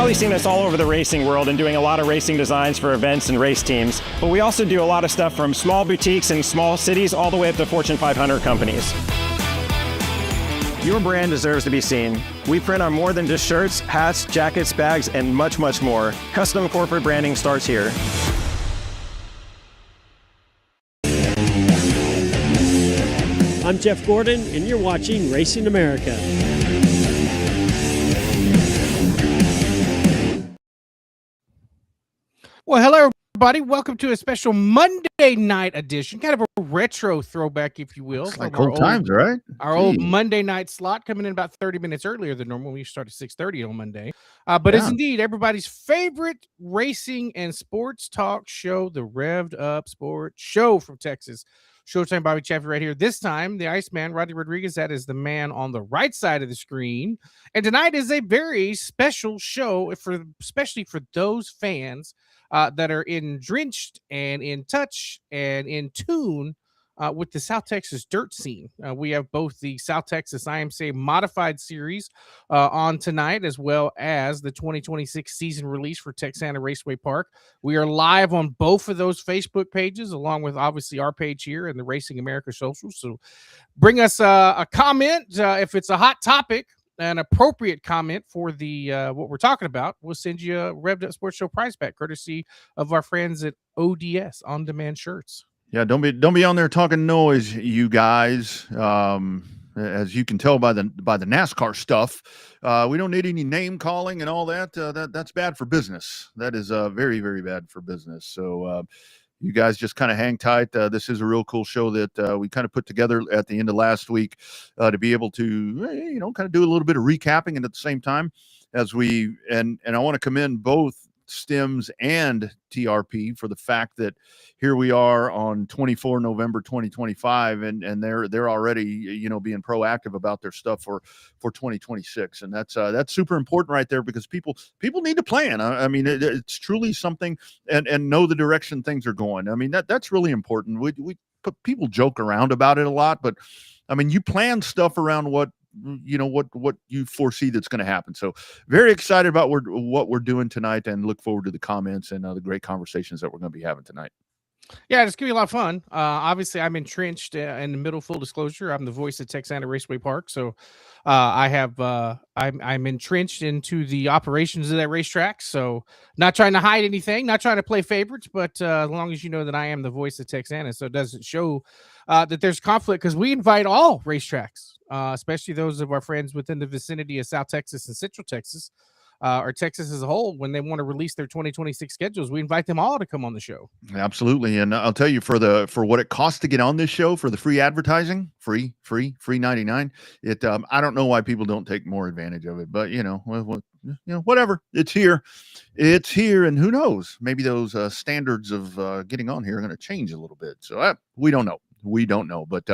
probably seen us all over the racing world and doing a lot of racing designs for events and race teams, but we also do a lot of stuff from small boutiques in small cities all the way up to Fortune 500 companies. Your brand deserves to be seen. We print on more than just shirts, hats, jackets, bags, and much, much more. Custom corporate branding starts here. I'm Jeff Gordon, and you're watching Racing America. Well, hello, everybody. Welcome to a special Monday night edition, kind of a retro throwback, if you will. It's like old times, right? Our old Monday night slot coming in about 30 minutes earlier than normal. We start at 6:30 on Monday. But it's indeed everybody's favorite racing and sports talk show, the Revved Up Sports Show from Texas. Showtime Bobby Chaffee right here. This time, the Iceman, Rodney Rodriguez, that is the man on the right side of the screen. And tonight is a very special show, especially for those fans that are drenched and in touch and in tune with the South Texas dirt scene. We have both the South Texas IMCA Modified Series on tonight, as well as the 2026 season release for Texana Raceway Park. We are live on both of those Facebook pages, along with obviously our page here and the Racing America social. So bring us a comment if it's a hot topic, an appropriate comment for the what we're talking about. We'll send you a Revved Up Sports Show prize pack, courtesy of our friends at ODS On Demand Shirts. Yeah, don't be on there talking noise, you guys. As you can tell by the NASCAR stuff, we don't need any name calling and all that. That's bad for business. That is very, very bad for business. So you guys just kind of hang tight. This is a real cool show that we kind of put together at the end of last week to be able to kind of do a little bit of recapping, and at the same time as and I want to commend both Stems and TRP for the fact that here we are on 24 November 2025, and they're already being proactive about their stuff for 2026, and that's super important right there, because people need to plan. I mean, it's truly something, and know the direction things are going. I mean, that's really important. We people joke around about it a lot, but I mean, you plan stuff around what you foresee that's going to happen. So very excited about what we're doing tonight, and look forward to the comments and the great conversations that we're going to be having tonight. Yeah, it's gonna be a lot of fun. Obviously, I'm entrenched in the middle. Full disclosure, I'm the voice of Texana Raceway Park, so I'm entrenched into the operations of that racetrack. So not trying to hide anything, not trying to play favorites, but as long as you know that I am the voice of Texana, so it doesn't show that there's conflict, because we invite all racetracks, especially those of our friends within the vicinity of South Texas and Central Texas, or Texas as a whole. When they want to release their 2026 schedules, we invite them all to come on the show. Absolutely. And I'll tell you, for what it costs to get on this show, for the free advertising, free 99, I don't know why people don't take more advantage of it, but whatever, it's here, and who knows, maybe those standards of getting on here are going to change a little bit. So we don't know, but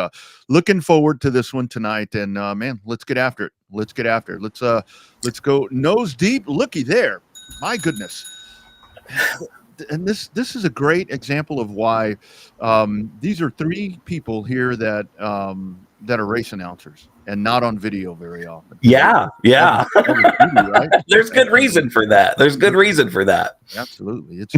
looking forward to this one tonight. And man, let's get after it. Let's go nose deep. Looky there, my goodness. And this is a great example of why these are three people here that are race announcers and not on video very often. Yeah. Right? There's good reason for that. Absolutely. It's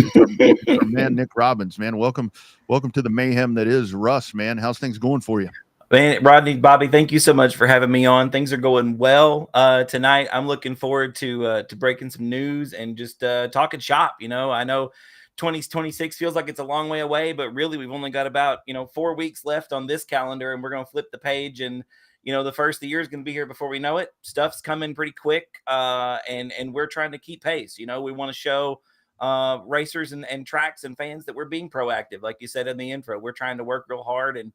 our man, Nick Robbins, man. Welcome to the mayhem that is RUSS, man. How's things going for you? Man, Rodney, Bobby, thank you so much for having me on. Things are going well tonight. I'm looking forward to breaking some news and just talking shop. I know 2026 feels like it's a long way away, but really we've only got about 4 weeks left on this calendar, and we're going to flip the page, and the first of the year is going to be here before we know it. Stuff's coming pretty quick, and we're trying to keep pace. We want to show racers and tracks and fans that we're being proactive. Like you said in the intro, we're trying to work real hard and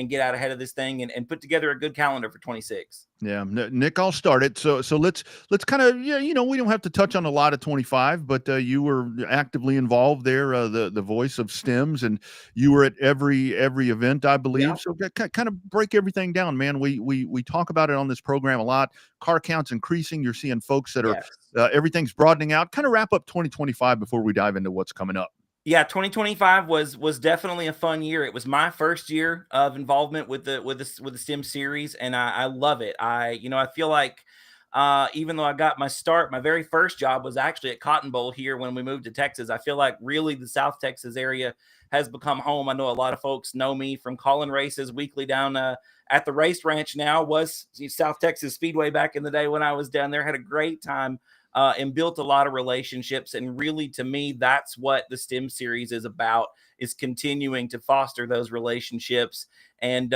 get out ahead of this thing and put together a good calendar for 26. Yeah, Nick, I'll start it. So let's kind of, we don't have to touch on a lot of 25, but you were actively involved there, the voice of Stems, and you were at every event, I believe. Yeah. So kind of break everything down, man. We talk about it on this program a lot. Car counts increasing. You're seeing folks that are everything's broadening out. Kind of wrap up 2025 before we dive into what's coming up. Yeah, 2025 was definitely a fun year. It was my first year of involvement with the STEM series, and I love it. I feel like Even though I got my start, my very first job was actually at Cotton Bowl here when we moved to Texas. I feel like really the South Texas area has become home. I know a lot of folks know me from calling races weekly down at the race ranch now. Was South Texas Speedway back in the day when I was down there. Had a great time and built a lot of relationships. And really, to me, that's what the STEM series is about, is continuing to foster those relationships and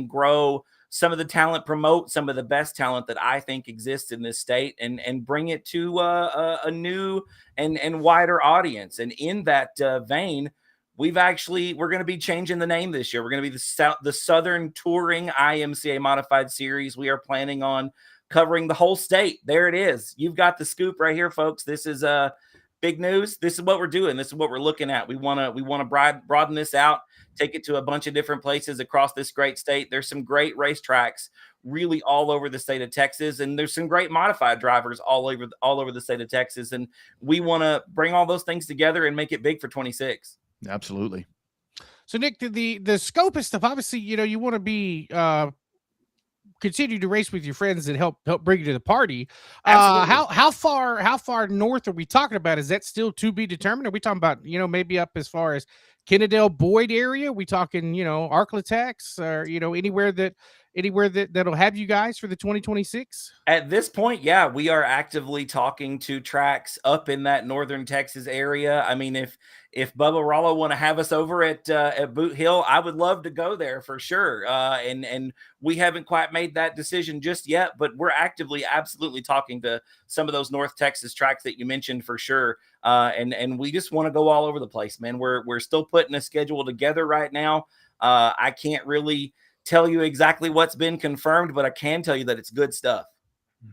grow some of the talent, promote some of the best talent that I think exists in this state, and bring it to a new and wider audience. And in that vein, we're going to be changing the name this year. We're going to be the Southern Touring IMCA Modified Series. We are planning on covering the whole state. There it is. You've got the scoop right here, folks. This is big news. This is what we're doing. This is what we're looking at. We want to broaden this out, take it to a bunch of different places across this great state. There's some great racetracks really all over the state of Texas, and there's some great modified drivers all over the state of Texas. And we want to bring all those things together and make it big for 26. Absolutely. So Nick, the scope of stuff, obviously, you want to be continue to race with your friends and help bring you to the party. How far north are we talking about? Is that still to be determined? Are we talking about, maybe up as far as Kennedale, Boyd area? We talking, Arklatex, or anywhere that'll have you guys for the 2026? At this point, yeah, we are actively talking to tracks up in that northern Texas area. I mean, if Bubba Rollo want to have us over at Boot Hill, I would love to go there for sure. And we haven't quite made that decision just yet, but we're actively, absolutely talking to some of those North Texas tracks that you mentioned for sure. And we just want to go all over the place, man. We're still putting a schedule together right now. I can't really tell you exactly what's been confirmed, but I can tell you that it's good stuff.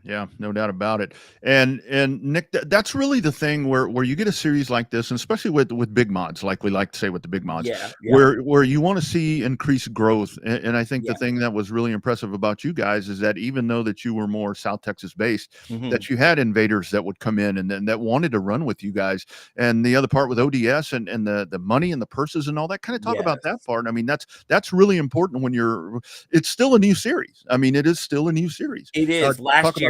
Yeah, no doubt about it. And Nick, that's really the thing where you get a series like this, and especially with big mods, like we like to say with the big mods, where you want to see increased growth. And I think the thing that was really impressive about you guys is that even though that you were more South Texas based, that you had invaders that would come in and then that wanted to run with you guys. And the other part with ODS and the money and the purses and all that, kind of talk about that part. I mean, that's really important when it's still a new series. I mean, it is still a new series. It is. Last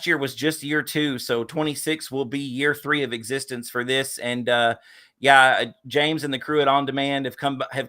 year was just year 2, so 26 will be year 3 of existence for this. And James and the crew at On Demand have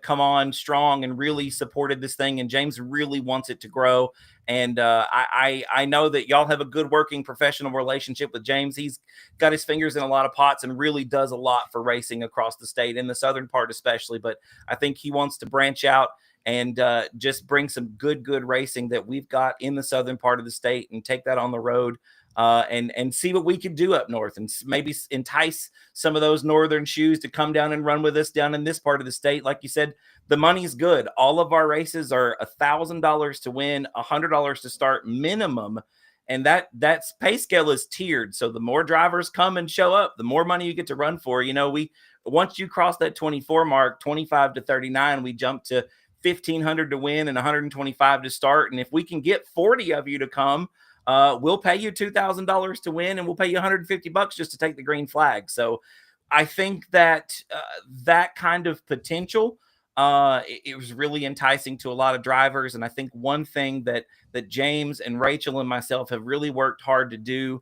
come on strong and really supported this thing, and James really wants it to grow. And I know that y'all have a good working professional relationship with James. He's got his fingers in a lot of pots and really does a lot for racing across the state, in the southern part especially. But I think he wants to branch out and just bring some good racing that we've got in the southern part of the state and take that on the road and see what we can do up north, and maybe entice some of those northern shoes to come down and run with us down in this part of the state. Like you said, the money's good. All of our races are $1,000 to win, $100 to start minimum. And that pay scale is tiered. So the more drivers come and show up, the more money you get to run for. Once you cross that 24 mark, 25 to 39, we jump to $1,500 to win and $125 to start. And if we can get 40 of you to come, we'll pay you $2,000 to win, and we'll pay you $150 just to take the green flag. So I think that that kind of potential, it was really enticing to a lot of drivers. And I think one thing that James and Rachel and myself have really worked hard to do,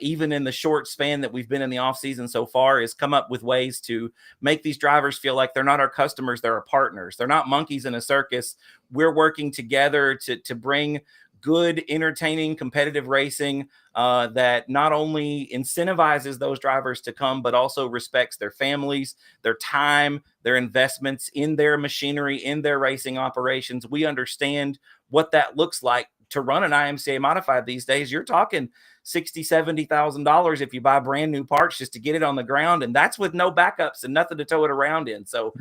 even in the short span that we've been in the off season so far, is come up with ways to make these drivers feel like they're not our customers, they're our partners. They're not monkeys in a circus. We're working together to bring good, entertaining, competitive racing that not only incentivizes those drivers to come, but also respects their families, their time, their investments in their machinery, in their racing operations. We understand what that looks like to run an IMCA modified these days. You're talking $60,000, $70,000 if you buy brand new parts just to get it on the ground, and that's with no backups and nothing to tow it around in. So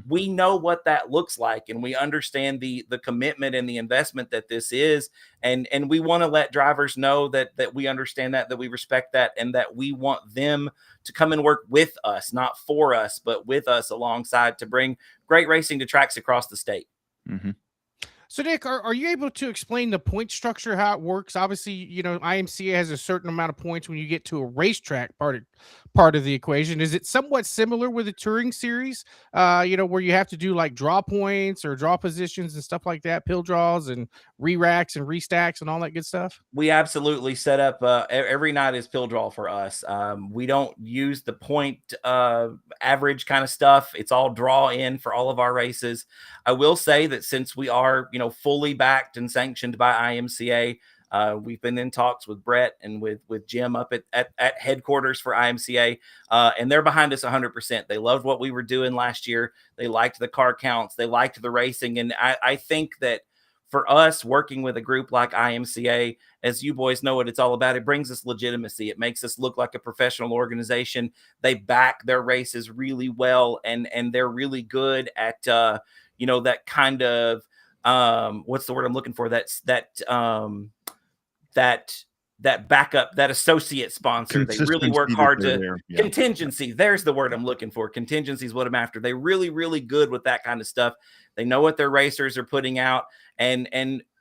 we know what that looks like, and we understand the commitment and the investment that this is, and we want to let drivers know that we understand that we respect that, and that we want them to come and work with us, not for us, but with us alongside, to bring great racing to tracks across the state. So, Nick, are you able to explain the point structure, how it works? Obviously, IMCA has a certain amount of points when you get to a racetrack part of the equation. Is it somewhat similar with the touring series? Where you have to do like draw points or draw positions and stuff like that, pill draws and re-racks and restacks and all that good stuff? We absolutely set up every night is pill draw for us. We don't use the point average kind of stuff. It's all draw in for all of our races. I will say that since we are, fully backed and sanctioned by IMCA, we've been in talks with Brett and with Jim up at headquarters for IMCA, and they're behind us 100%. They loved what we were doing last year. They liked the car counts. They liked the racing. And I think that for us working with a group like IMCA, as you boys know what it's all about, it brings us legitimacy. It makes us look like a professional organization. They back their races really well, and they're really good at, that kind of, what's the word I'm looking for? That backup, that associate sponsor. They really work hard to contingency. There's the word I'm looking for. Contingency is what I'm after. They really, really good with that kind of stuff. They know what their racers are putting out. And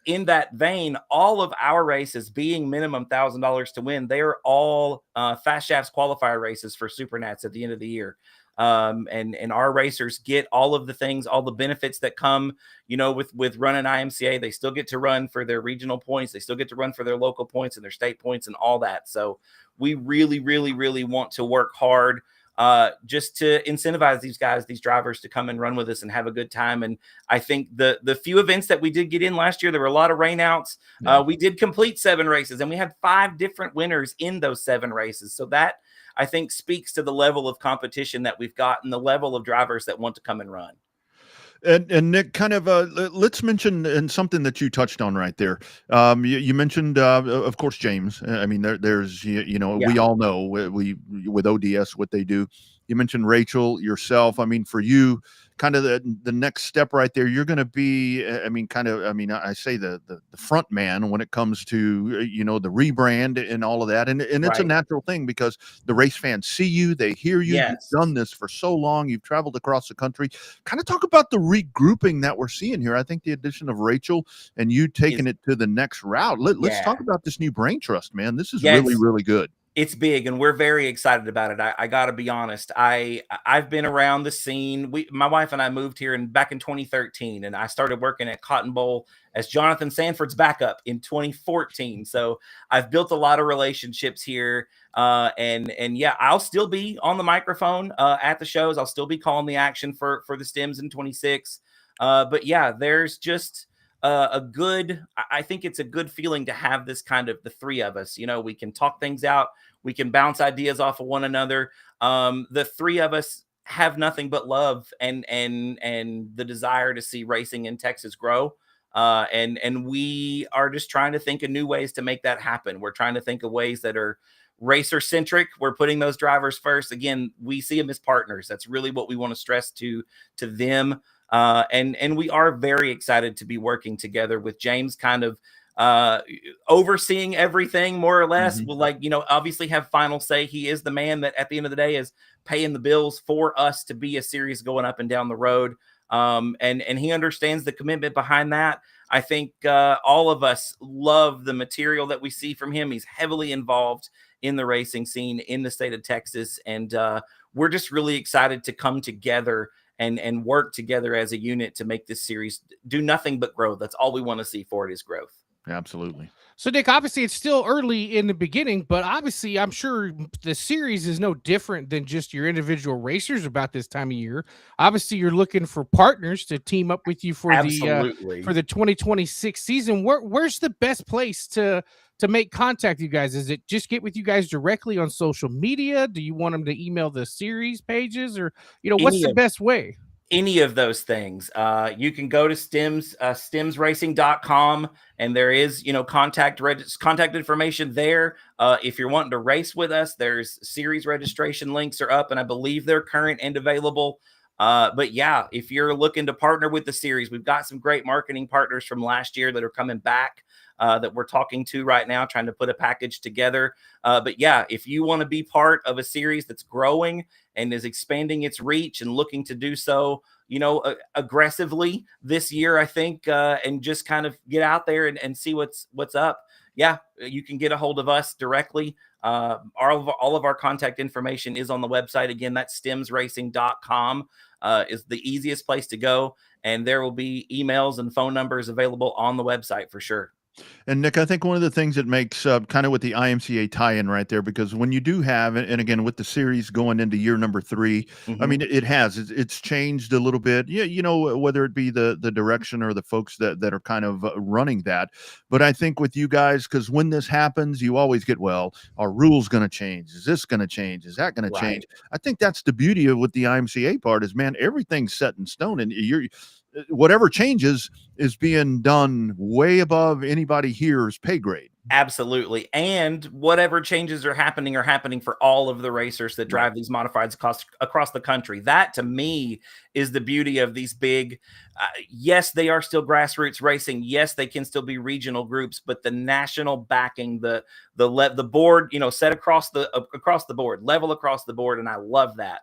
in that vein, all of our races being minimum $1,000 to win, they are all Fast Shafts qualifier races for Supernats at the end of the year. And our racers get all of the things, all the benefits that come, with running IMCA. They still get to run for their regional points. They still get to run for their local points and their state points and all that. So we really, really, really want to work hard just to incentivize these drivers to come and run with us and have a good time. And I think the few events that we did get in last year, there were a lot of rainouts. Yeah. We did complete 7 races, and we had 5 different winners in those 7 races. So that, I think, speaks to the level of competition that we've got and the level of drivers that want to come and run. And Nick, kind of, let's mention, and something that you touched on right there. You mentioned, of course, James. I mean, there's, we all know we with ODS what they do. You mentioned Rachel, yourself. I mean, for you, kind of the next step right there, you're going to be, I say the front man when it comes to, the rebrand and all of that. And it's a natural thing because the race fans see you, they hear you. Yes. You've done this for so long. You've traveled across the country. Kind of talk about the regrouping that we're seeing here. I think the addition of Rachel and you taking it to the next route. Let's talk about this new brain trust, man. This is really, really good. It's big, and we're very excited about it. I got to be honest. I've been around the scene. My wife and I moved here back in 2013, and I started working at Cotton Bowl as Jonathan Sanford's backup in 2014. So I've built a lot of relationships here, and yeah, I'll still be on the microphone at the shows. I'll still be calling the action for the Stims in 26. But yeah, there's just I think it's a good feeling to have this kind of the 3 of us. We can talk things out. We can bounce ideas off of one another. The 3 of us have nothing but love and the desire to see racing in Texas grow. And we are just trying to think of new ways to make that happen. We're trying to think of ways that are racer centric. We're putting those drivers first. Again, we see them as partners. That's really what we want to stress to them. And we are very excited to be working together with James, kind of overseeing everything more or less. Mm-hmm. Will obviously have final say. He is the man that at the end of the day is paying the bills for us to be a series going up and down the road. And he understands the commitment behind that. I think all of us love the material that we see from him. He's heavily involved in the racing scene in the state of Texas. And we're just really excited to come together and work together as a unit to make this series do nothing but grow. That's all we want to see for it is growth. Absolutely. So, Nick, obviously it's still early in the beginning, but obviously I'm sure the series is no different than just your individual racers about this time of year. Obviously, you're looking for partners to team up with you for the 2026 season. Where's the best place to make contact with you guys? Is it just get with you guys directly on social media? Do you want them to email the series pages, or what's the best way? Any of those things. You can go to stimsracing.com, and there is contact information there. If you're wanting to race with us, there's series registration links are up, and I believe they're current and available. But yeah, if you're looking to partner with the series, we've got some great marketing partners from last year that are coming back that we're talking to right now, trying to put a package together. But yeah, if you want to be part of a series that's growing and is expanding its reach and looking to do so, aggressively this year, I think, and just kind of get out there and see what's up. Yeah, you can get a hold of us directly. All of our contact information is on the website. Again, that's stemsracing.com is the easiest place to go. And there will be emails and phone numbers available on the website for sure. And Nick, I think one of the things that makes kind of with the IMCA tie-in right there, because when you do have, and again, with the series going into year number 3, I mean, it's changed a little bit. Yeah, whether it be the direction or the folks that are kind of running that. But I think with you guys, because when this happens, you always get, well, are rules going to change? Is this going to change? Is that going to change? I think that's the beauty of what the IMCA part is, man, everything's set in stone, and whatever changes is being done way above anybody here's pay grade. Absolutely. And whatever changes are happening for all of the racers that drive these modifieds across the country. That to me is the beauty of these big, yes, they are still grassroots racing. Yes, they can still be regional groups, but the national backing, the board, set across the board, level across the board. And I love that.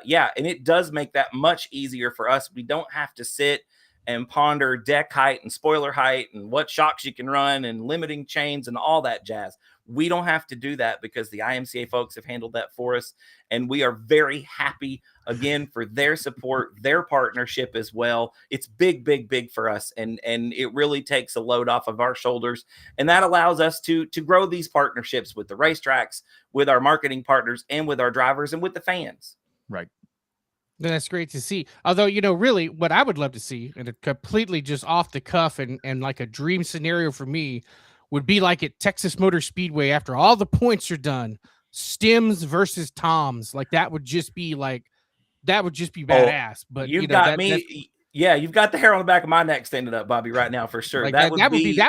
Yeah. And it does make that much easier for us. We don't have to sit and ponder deck height and spoiler height and what shocks you can run and limiting chains and all that jazz. We don't have to do that because the IMCA folks have handled that for us. And we are very happy again for their support, their partnership as well. It's big, big, big for us. And it really takes a load off of our shoulders. And that allows us to grow these partnerships with the racetracks, with our marketing partners, and with our drivers and with the fans. Right. That's great to see. Although, really what I would love to see, and it completely just off the cuff and like a dream scenario for me, would be like at Texas Motor Speedway after all the points are done, Stems versus Toms. Like that would just be badass. But you've got me. Yeah, you've got the hair on the back of my neck standing up, Bobby, right now for sure. Like that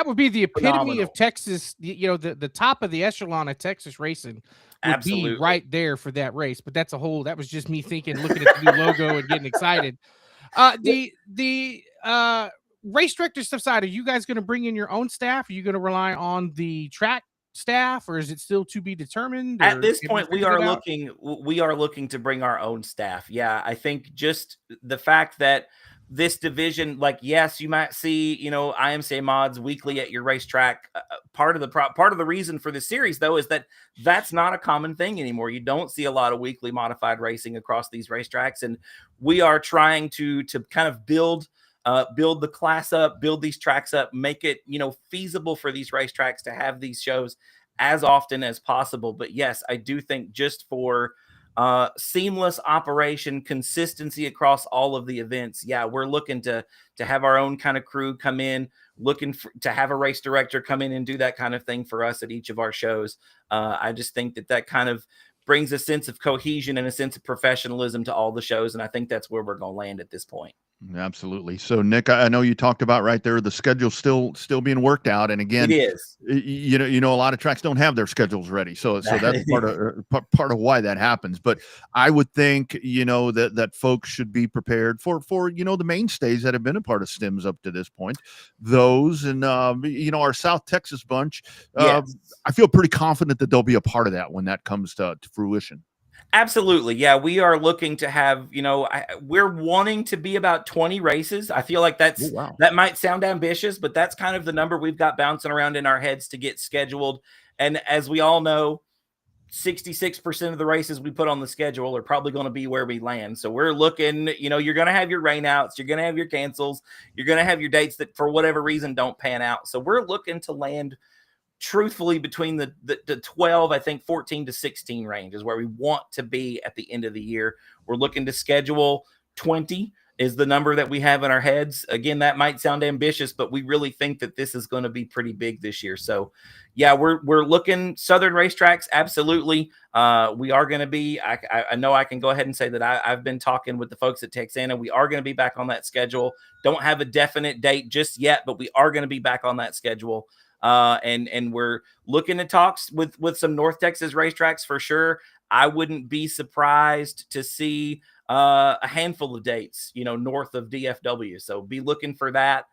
would be the epitome phenomenal. of Texas. The top of the echelon of Texas racing. Would be right there for that race, but that was just me thinking, looking at the new logo and getting excited. The race director stuff side, are you guys going to bring in your own staff? Are you going to rely on the track staff, or is it still to be determined? At this point, we are looking to bring our own staff. Yeah, I think just the fact that this division, like, yes, you might see, IMCA mods weekly at your racetrack. Part of the reason for the series, though, is that that's not a common thing anymore. You don't see a lot of weekly modified racing across these racetracks, and we are trying to kind of build the class up, build these tracks up, make it feasible for these racetracks to have these shows as often as possible. But yes, I do think just for seamless operation, consistency across all of the events. Yeah, we're looking to have our own kind of crew come in, looking to have a race director come in and do that kind of thing for us at each of our shows. I just think that kind of brings a sense of cohesion and a sense of professionalism to all the shows. And I think that's where we're going to land at this point. Absolutely. So Nick, I know you talked about right there, the schedule's still being worked out. And again, it is, a lot of tracks don't have their schedules ready. So that's part of why that happens. But I would think, that folks should be prepared for, the mainstays that have been a part of Stems up to this point, those, and, our South Texas bunch, yes. I feel pretty confident that they'll be a part of that when that comes to fruition. Absolutely. Yeah, we are looking to have, we're wanting to be about 20 races. I feel like that might sound ambitious, but that's kind of the number we've got bouncing around in our heads to get scheduled. And as we all know, 66% of the races we put on the schedule are probably going to be where we land. So we're looking, you're going to have your rainouts, you're going to have your cancels, you're going to have your dates that for whatever reason don't pan out. So we're looking to land truthfully between the 12, I think 14 to 16 range is where we want to be at the end of the year. We're looking to schedule 20 is the number that we have in our heads. Again, that might sound ambitious, but we really think that this is going to be pretty big this year. So yeah, we're looking Southern racetracks. Absolutely. We are going to be, I know I can go ahead and say that I've been talking with the folks at Texana. We are going to be back on that schedule. Don't have a definite date just yet, but we are going to be back on that schedule. And we're looking at talks with some North Texas racetracks for sure. I wouldn't be surprised to see a handful of dates, north of DFW. So be looking for that.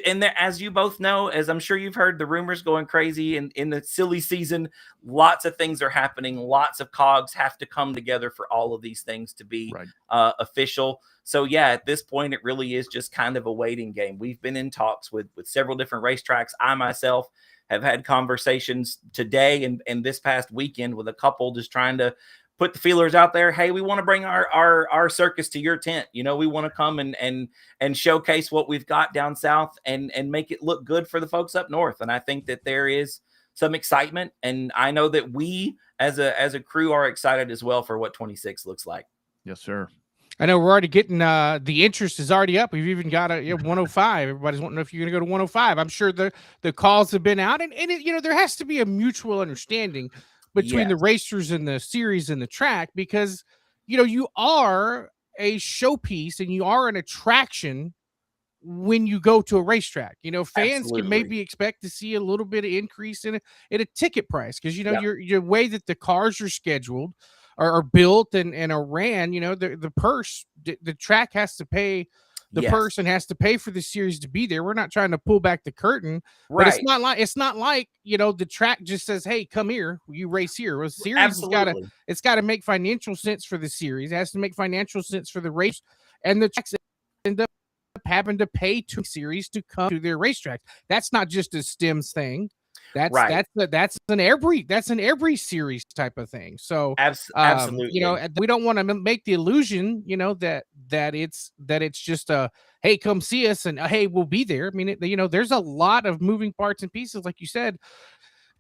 And there, as you both know, as I'm sure you've heard, the rumors going crazy in the silly season. Lots of things are happening. Lots of cogs have to come together for all of these things to be official. So yeah, at this point, it really is just kind of a waiting game. We've been in talks with several different racetracks. I myself have had conversations today and this past weekend with a couple, just trying to put the feelers out there. Hey, we want to bring our circus to your tent. You know, we want to come and showcase what we've got down south and make it look good for the folks up north. And I think that there is some excitement, and I know that we as a crew are excited as well for what 26 looks like. Yes, sir. I know we're already getting the interest is already up. We've even got a 105. Everybody's wanting to know if you're going to go to 105. I'm sure the calls have been out, and it, there has to be a mutual understanding between the racers and the series and the track, because you are a showpiece and you are an attraction when you go to a racetrack. Fans can maybe expect to see a little bit of increase in a ticket price, because your way that the cars are scheduled are built and are ran. The purse, the track has to pay. The person has to pay for the series to be there. We're not trying to pull back the curtain, but it's not like the track just says, "Hey, come here, you race here." Well, the series has got to make financial sense for the series. It has to make financial sense for the race, and the tracks end up having to pay to series to come to their racetrack. That's not just a Stems thing. That's an every series type of thing. So absolutely, we don't want to make the illusion, that it's just a, hey, come see us, and hey, we'll be there. I mean, there's a lot of moving parts and pieces, like you said,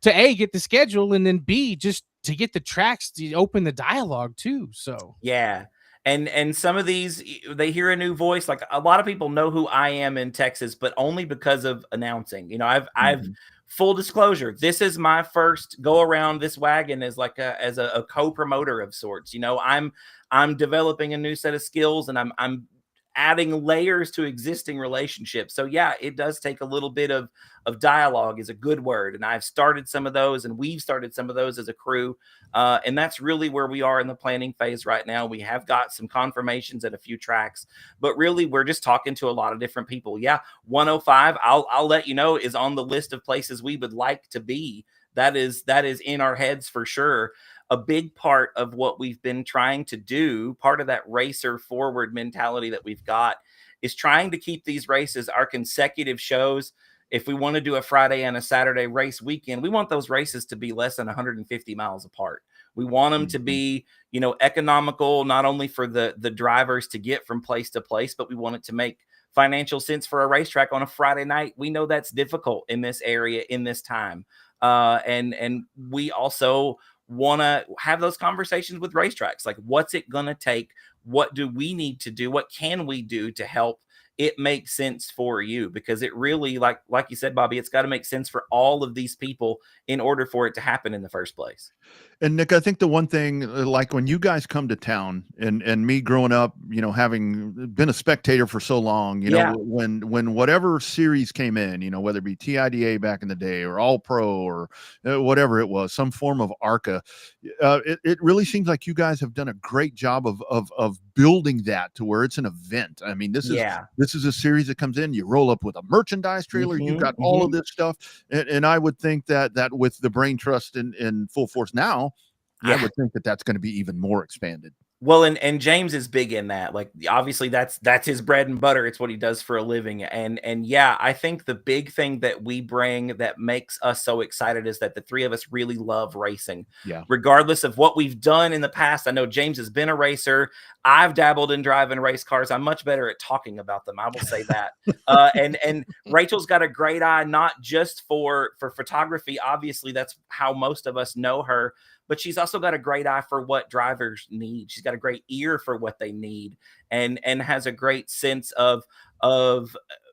to A, get the schedule, and then B, just to get the tracks to open the dialogue too. So yeah. And some of these, they hear a new voice. Like, a lot of people know who I am in Texas, but only because of announcing. I've full disclosure, this is my first go around this wagon as a co-promoter of sorts. I'm developing a new set of skills, and I'm adding layers to existing relationships. So yeah, it does take a little bit of dialogue, is a good word. And I've started some of those, and we've started some of those as a crew. And that's really where we are in the planning phase right now. We have got some confirmations at a few tracks, but really we're just talking to a lot of different people. Yeah. 105, I'll let you know, is on the list of places we would like to be. That is in our heads for sure. A big part of what we've been trying to do, part of that racer forward mentality that we've got, is trying to keep these races, our consecutive shows. If we want to do a Friday and a Saturday race weekend, we want those races to be less than 150 miles apart. We want them to be, economical, not only for the drivers to get from place to place, but we want it to make financial sense for a racetrack on a Friday night. We know that's difficult in this area in this time. And we also want to have those conversations with racetracks. Like, what's it going to take? What do we need to do? What can we do to help it make sense for you? Because it really, like you said, Bobby, it's got to make sense for all of these people in order for it to happen in the first place. And Nick, I think the one thing, like when you guys come to town, and me growing up, having been a spectator for so long, when whatever series came in, whether it be TIDA back in the day or All Pro or whatever it was, some form of ARCA, it really seems like you guys have done a great job of building that to where it's an event. I mean, this is a series that comes in, you roll up with a merchandise trailer, you've got all of this stuff. And I would think that with the brain trust in full force now, I would think that that's going to be even more expanded. Well, and James is big in that. Like, obviously that's his bread and butter. It's what he does for a living. And yeah, I think the big thing that we bring that makes us so excited is that the three of us really love racing. Yeah. Regardless of what we've done in the past. I know James has been a racer. I've dabbled in driving race cars. I'm much better at talking about them, I will say that. And Rachel's got a great eye, not just for photography. Obviously, that's how most of us know her. But she's also got a great eye for what drivers need. She's got a great ear for what they need, and has a great sense of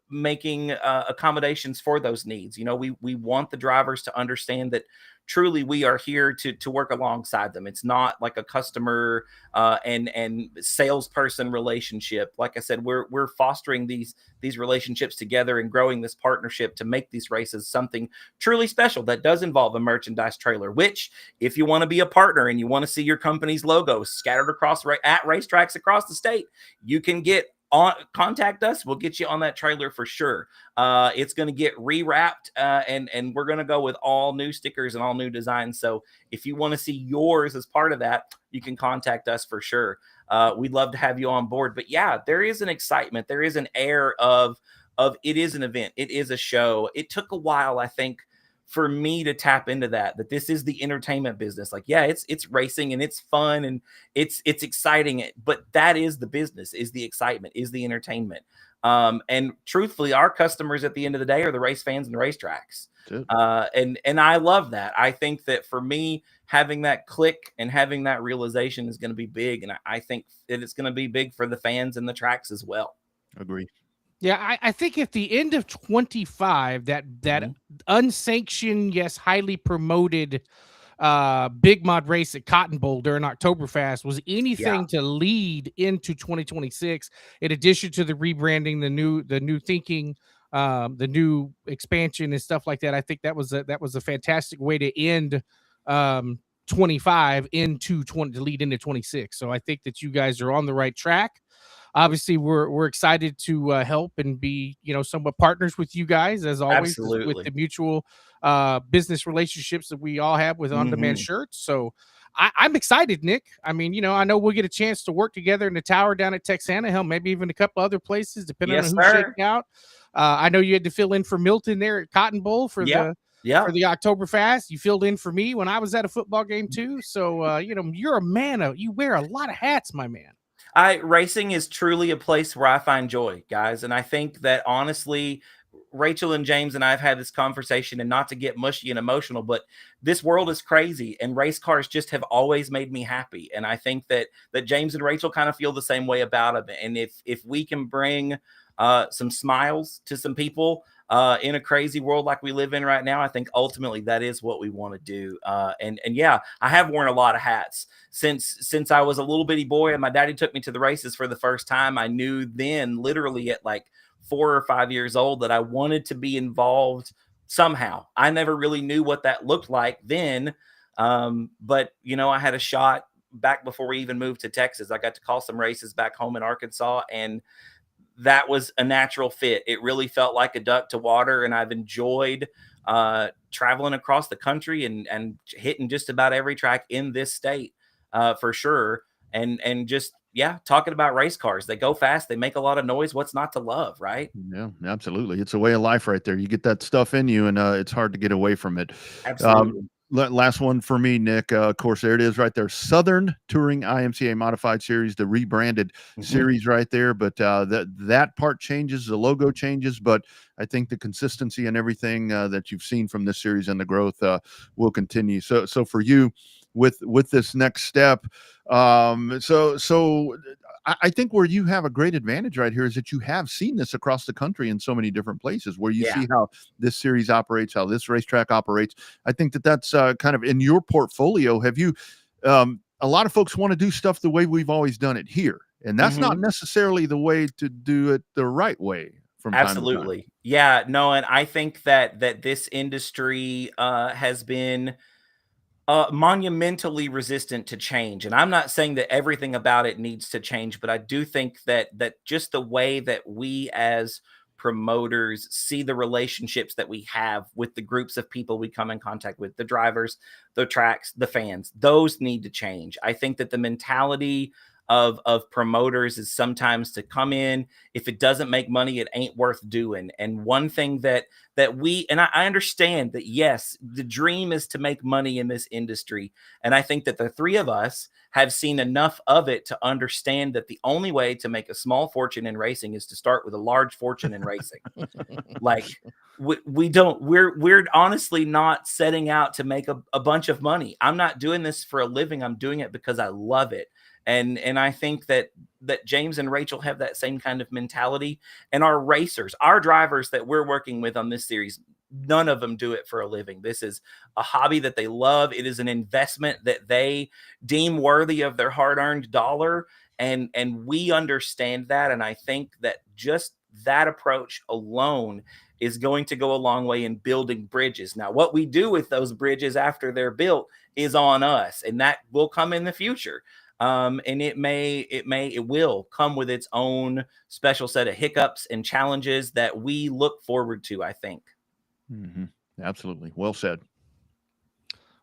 making accommodations for those needs. We want the drivers to understand that truly we are here to work alongside them. It's not like a customer and salesperson relationship. Like I said, we're fostering these relationships together and growing this partnership to make these races something truly special that does involve a merchandise trailer, which, if you want to be a partner and you want to see your company's logo scattered across at racetracks across the state, you can get contact us. We'll get you on that trailer for sure. It's going to get rewrapped, and we're going to go with all new stickers and all new designs. So if you want to see yours as part of that, you can contact us for sure. We'd love to have you on board. But yeah, there is an excitement. There is an air of it is an event. It is a show. It took a while, I think, for me to tap into that this is the entertainment business. Like, yeah, it's racing and it's fun and it's exciting, but that is the business, is the excitement, is the entertainment. And truthfully, our customers at the end of the day are the race fans and the racetracks. And I love that. I think that for me, having that click and having that realization is going to be big. And I think that it's going to be big for the fans and the tracks as well. Agree. Yeah, I think at the end of 25, that unsanctioned, yes, highly promoted big mod race at Cotton Bowl during Oktoberfest was anything to lead into 2026, in addition to the rebranding, the new thinking, the new expansion and stuff like that. I think that was a fantastic way to end 25 into 20 to lead into 26. So I think that you guys are on the right track. Obviously, we're excited to help and be, somewhat partners with you guys, as always, with the mutual business relationships that we all have with On-Demand Shirts. So I'm excited, Nick. I mean, I know we'll get a chance to work together in the tower down at Texana, hell, maybe even a couple other places, depending on who's shaking out. I know you had to fill in for Milton there at Cotton Bowl for the Oktoberfest. You filled in for me when I was at a football game too. So, you're a man. You wear a lot of hats, my man. Racing is truly a place where I find joy, guys. And I think that honestly, Rachel and James and I have had this conversation, and not to get mushy and emotional, but this world is crazy and race cars just have always made me happy. And I think that James and Rachel kind of feel the same way about it. And if we can bring some smiles to some people in a crazy world like we live in right now, I think ultimately that is what we want to do. And yeah, I have worn a lot of hats since I was a little bitty boy and my daddy took me to the races for the first time. I knew then, literally at like 4 or 5 years old, that I wanted to be involved somehow. I never really knew what that looked like then. But I had a shot back before we even moved to Texas. I got to call some races back home in Arkansas, and that was a natural fit. It really felt like a duck to water, and I've enjoyed traveling across the country and hitting just about every track in this state for sure. And just, talking about race cars. They go fast. They make a lot of noise. What's not to love, right? Yeah, absolutely. It's a way of life right there. You get that stuff in you, and it's hard to get away from it. Absolutely. Last one for me, Nick. Of course, there it is right there. Southern Touring IMCA Modified Series, the rebranded series right there. But that part changes, the logo changes, but I think the consistency and everything that you've seen from this series and the growth will continue. So for you, with this next step, so I think where you have a great advantage right here is that you have seen this across the country in so many different places, where you see how this series operates, how this racetrack operates. I think that's kind of in your portfolio. Have you, a lot of folks want to do stuff the way we've always done it here, and that's not necessarily the way to do it the right way from time to time. Yeah, no. And I think that this industry has been monumentally resistant to change. And I'm not saying that everything about it needs to change, but I do think that just the way that we as promoters see the relationships that we have with the groups of people we come in contact with, the drivers, the tracks, the fans, those need to change. I think that the mentality of promoters is sometimes to come in, if it doesn't make money, it ain't worth doing. And one thing that we, and I understand that, yes, the dream is to make money in this industry. And I think that the three of us have seen enough of it to understand that the only way to make a small fortune in racing is to start with a large fortune in racing. Like we're honestly not setting out to make a bunch of money. I'm not doing this for a living. I'm doing it because I love it. And I think that James and Rachel have that same kind of mentality. And our racers, our drivers that we're working with on this series, none of them do it for a living. This is a hobby that they love. It is an investment that they deem worthy of their hard-earned dollar. And we understand that. And I think that just that approach alone is going to go a long way in building bridges. Now, what we do with those bridges after they're built is on us, and that will come in the future. And it will come with its own special set of hiccups and challenges that we look forward to, I think. Absolutely. Well said.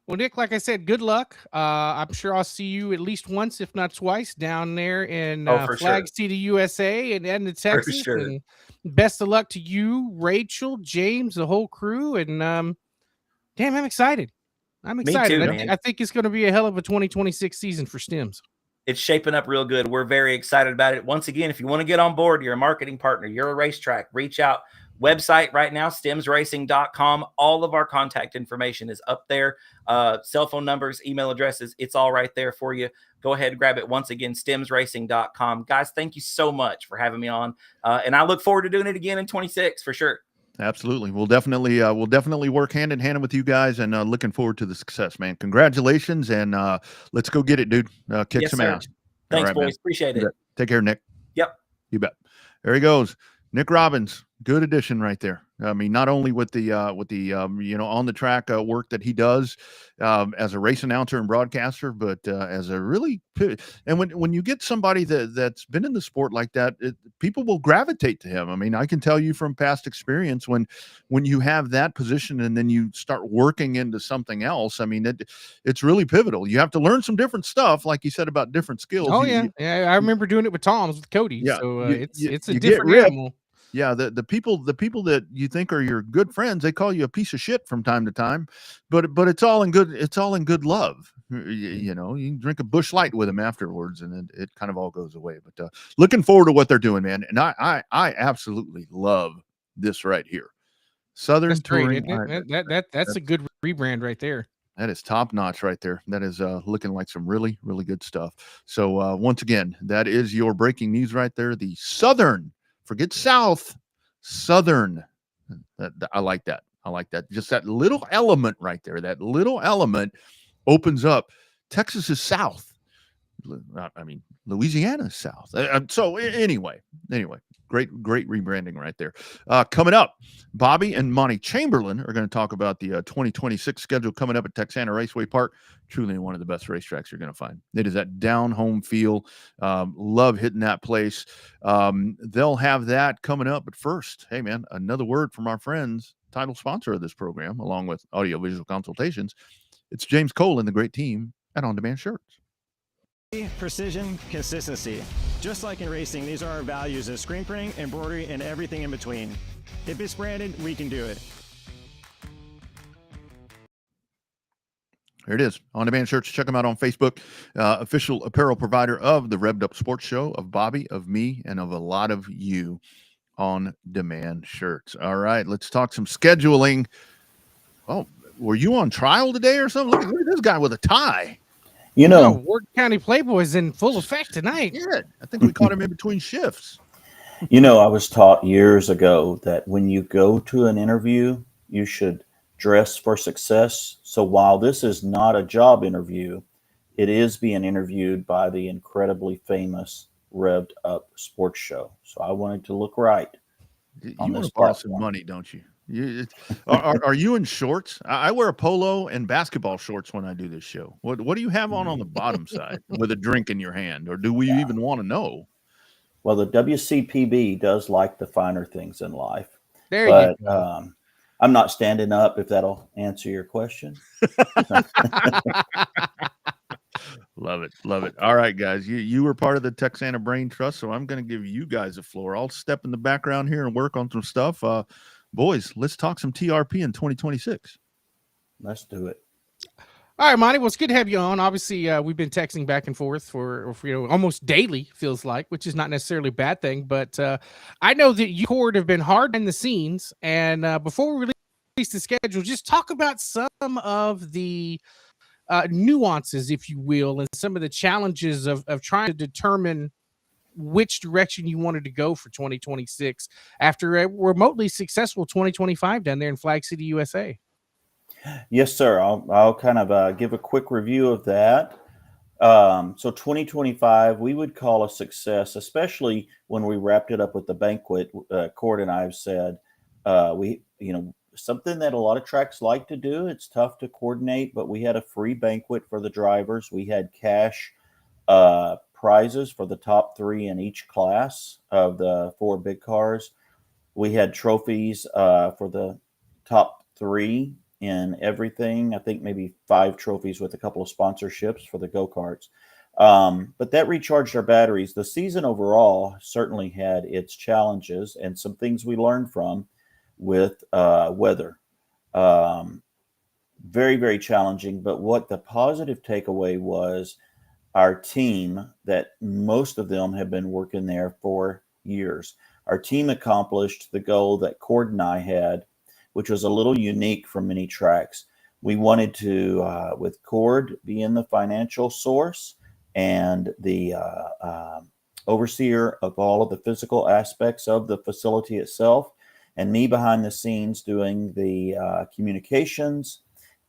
Well, Nick, like I said, good luck. I'm sure I'll see you at least once, if not twice, down there in For Flag sure. City, USA, and the Texas. sure. And best of luck to you, Rachel, James, the whole crew. And damn, I'm excited. I'm excited. too, man. I think it's going to be a hell of a 2026 season for Stems. It's shaping up real good. We're very excited about it. Once again, if you want to get on board, you're a marketing partner, you're a racetrack, reach out. Website right now, stemsracing.com. All of our contact information is up there. Cell phone numbers, email addresses, it's all right there for you. Go ahead and grab it. Once again, stemsracing.com. Guys, thank you so much for having me on. And I look forward to doing it again in 26 for sure. Absolutely. We'll definitely work hand in hand with you guys, and looking forward to the success, man. Congratulations, and let's go get it, dude. Kick some ass. Thanks, right, boys. man. Appreciate it. Take care, Nick. Yep. You bet. There he goes. Nick Robbins, good addition right there. I mean, not only with the on the track work that he does as a race announcer and broadcaster, but as a really, and when you get somebody that's been in the sport like that, people will gravitate to him. I mean, I can tell you from past experience when you have that position and then you start working into something else. I mean, it's really pivotal. You have to learn some different stuff, like you said about different skills. Oh yeah, I remember doing it with Tom's with Cody. Yeah, so it's a you different get animal. Yeah, the people that you think are your good friends, they call you a piece of shit from time to time, but it's all in good love. You know, you can drink a Busch Light with them afterwards, and it kind of all goes away. But looking forward to what they're doing, man. And I absolutely love this right here, Southern That's Touring. Great. That's a good rebrand right there. That is top notch right there. That is looking like some really, really good stuff. So once again, that is your breaking news right there. The Southern. Forget South, Southern. I like that. I like that. Just that little element right there. That little element opens up. Texas is South. I mean, Louisiana is South. So anyway, great rebranding right there. Coming up, Bobby and Monty Chamberlain are going to talk about the 2026 schedule coming up at Texana Raceway Park. Truly one of the best racetracks you're going to find. It is that down home feel. Love hitting that place. They'll have that coming up. But first, hey man, another word from our friends, title sponsor of this program, along with Audiovisual Consultations. It's James Cole and the great team at On Demand Shirts. Precision, consistency. Just like in racing, these are our values as screen printing, embroidery, and everything in between. If it's branded, we can do it. There it is. On Demand Shirts. Check them out on Facebook. Official apparel provider of the Revved Up Sports Show, of Bobby, of me, and of a lot of you. On Demand Shirts. All right, let's talk some scheduling. Oh, were you on trial today or something? Look at this guy with a tie. You know, Ward County Playboy is in full effect tonight. Yeah, I think we caught him in between shifts. You know, I was taught years ago that when you go to an interview, you should dress for success. So while this is not a job interview, it is being interviewed by the incredibly famous Revved Up Sports Show. So I wanted to look right. You want to borrow some money, don't you? Are you in shorts? I wear a polo and basketball shorts when I do this show. What do you have on the bottom side with a drink in your hand? Or do we even want to know? Well, the WCPB does like the finer things in life. There you go. I'm not standing up, if that'll answer your question. Love it. Love it. All right, guys. You were part of the Texana Brain Trust, so I'm going to give you guys the floor. I'll step in the background here and work on some stuff. Boys, let's talk some TRP in 2026. Let's do it. All right, Monty. Well, it's good to have you on. Obviously, we've been texting back and forth for almost daily, feels like, which is not necessarily a bad thing. But I know that you have been hard in the scenes. And before we release the schedule, just talk about some of the nuances, if you will, and some of the challenges of trying to determine which direction you wanted to go for 2026 after a remotely successful 2025 down there in Flag City, USA. Yes, sir. I'll kind of give a quick review of that. So 2025, we would call a success, especially when we wrapped it up with the banquet. Cord and I have said, something that a lot of tracks like to do. It's tough to coordinate, but we had a free banquet for the drivers. We had cash prizes for the top 3 in each class of the 4 big cars. We had trophies for the top 3 in everything. I think maybe 5 trophies with a couple of sponsorships for the go-karts. But that recharged our batteries. The season overall certainly had its challenges and some things we learned from with weather. Very, very challenging. But what the positive takeaway was, our team, that most of them have been working there for years. Our team accomplished the goal that Cord and I had, which was a little unique from many tracks. We wanted to, with Cord being the financial source and the overseer of all of the physical aspects of the facility itself, and me behind the scenes doing the communications,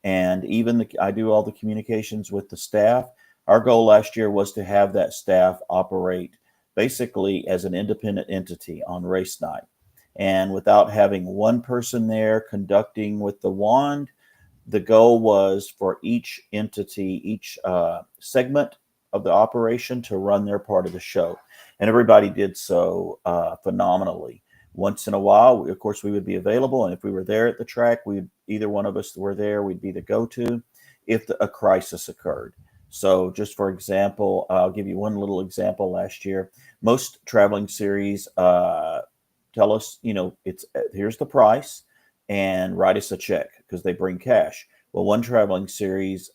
and even I do all the communications with the staff. Our goal last year was to have that staff operate basically as an independent entity on race night. And without having one person there conducting with the wand, the goal was for each entity, each segment of the operation to run their part of the show. And everybody did so phenomenally. Once in a while, of course, we would be available. And if we were there at the track, either one of us were there, we'd be the go-to if a crisis occurred. So just for example, I'll give you one little example. Last year, most traveling series tell us, here's the price and write us a check because they bring cash. Well, one traveling series,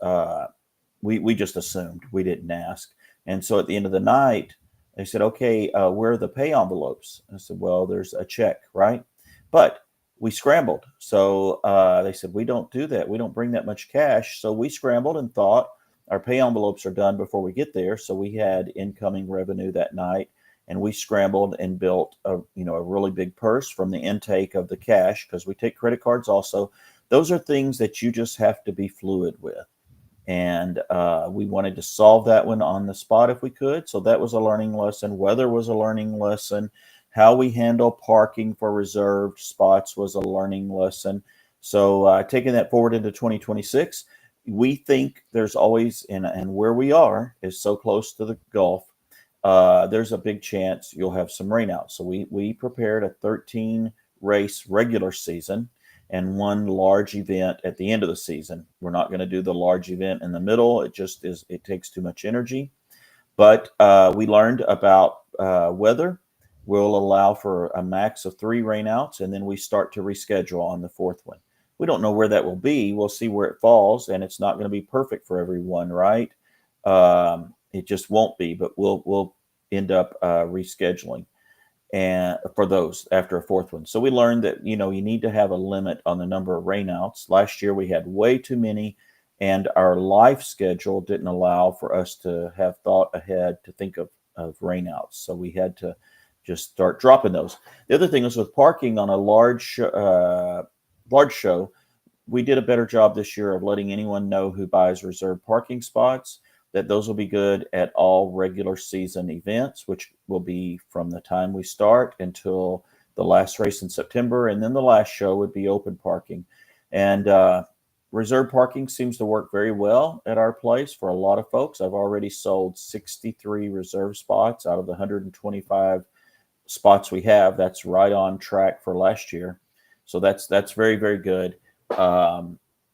we just assumed, we didn't ask. And so at the end of the night, they said, okay, where are the pay envelopes? I said, well, there's a check, right? But we scrambled. So they said, we don't do that. We don't bring that much cash. So we scrambled and thought, our pay envelopes are done before we get there. So we had incoming revenue that night, and we scrambled and built a really big purse from the intake of the cash, because we take credit cards also. Those are things that you just have to be fluid with. And we wanted to solve that one on the spot if we could. So that was a learning lesson. Weather was a learning lesson. How we handle parking for reserved spots was a learning lesson. So taking that forward into 2026, we think there's always, and where we are is so close to the Gulf, there's a big chance you'll have some rainouts. So we prepared a 13 race regular season and one large event at the end of the season. We're not going to do the large event in the middle. It takes too much energy. But we learned about weather. We'll allow for a max of 3 rainouts, and then we start to reschedule on the 4th one. We don't know where that will be. We'll see where it falls, and it's not going to be perfect for everyone, right? It just won't be, but we'll end up rescheduling and for those after a 4th one. So we learned that you need to have a limit on the number of rainouts. Last year we had way too many, and our life schedule didn't allow for us to have thought ahead to think of rainouts. So we had to just start dropping those. The other thing is with parking on a large show, we did a better job this year of letting anyone know who buys reserved parking spots that those will be good at all regular season events, which will be from the time we start until the last race in September. And then the last show would be open parking. And reserve parking seems to work very well at our place for a lot of folks. I've already sold 63 reserve spots out of the 125 spots we have. That's right on track for last year. So that's very, very good.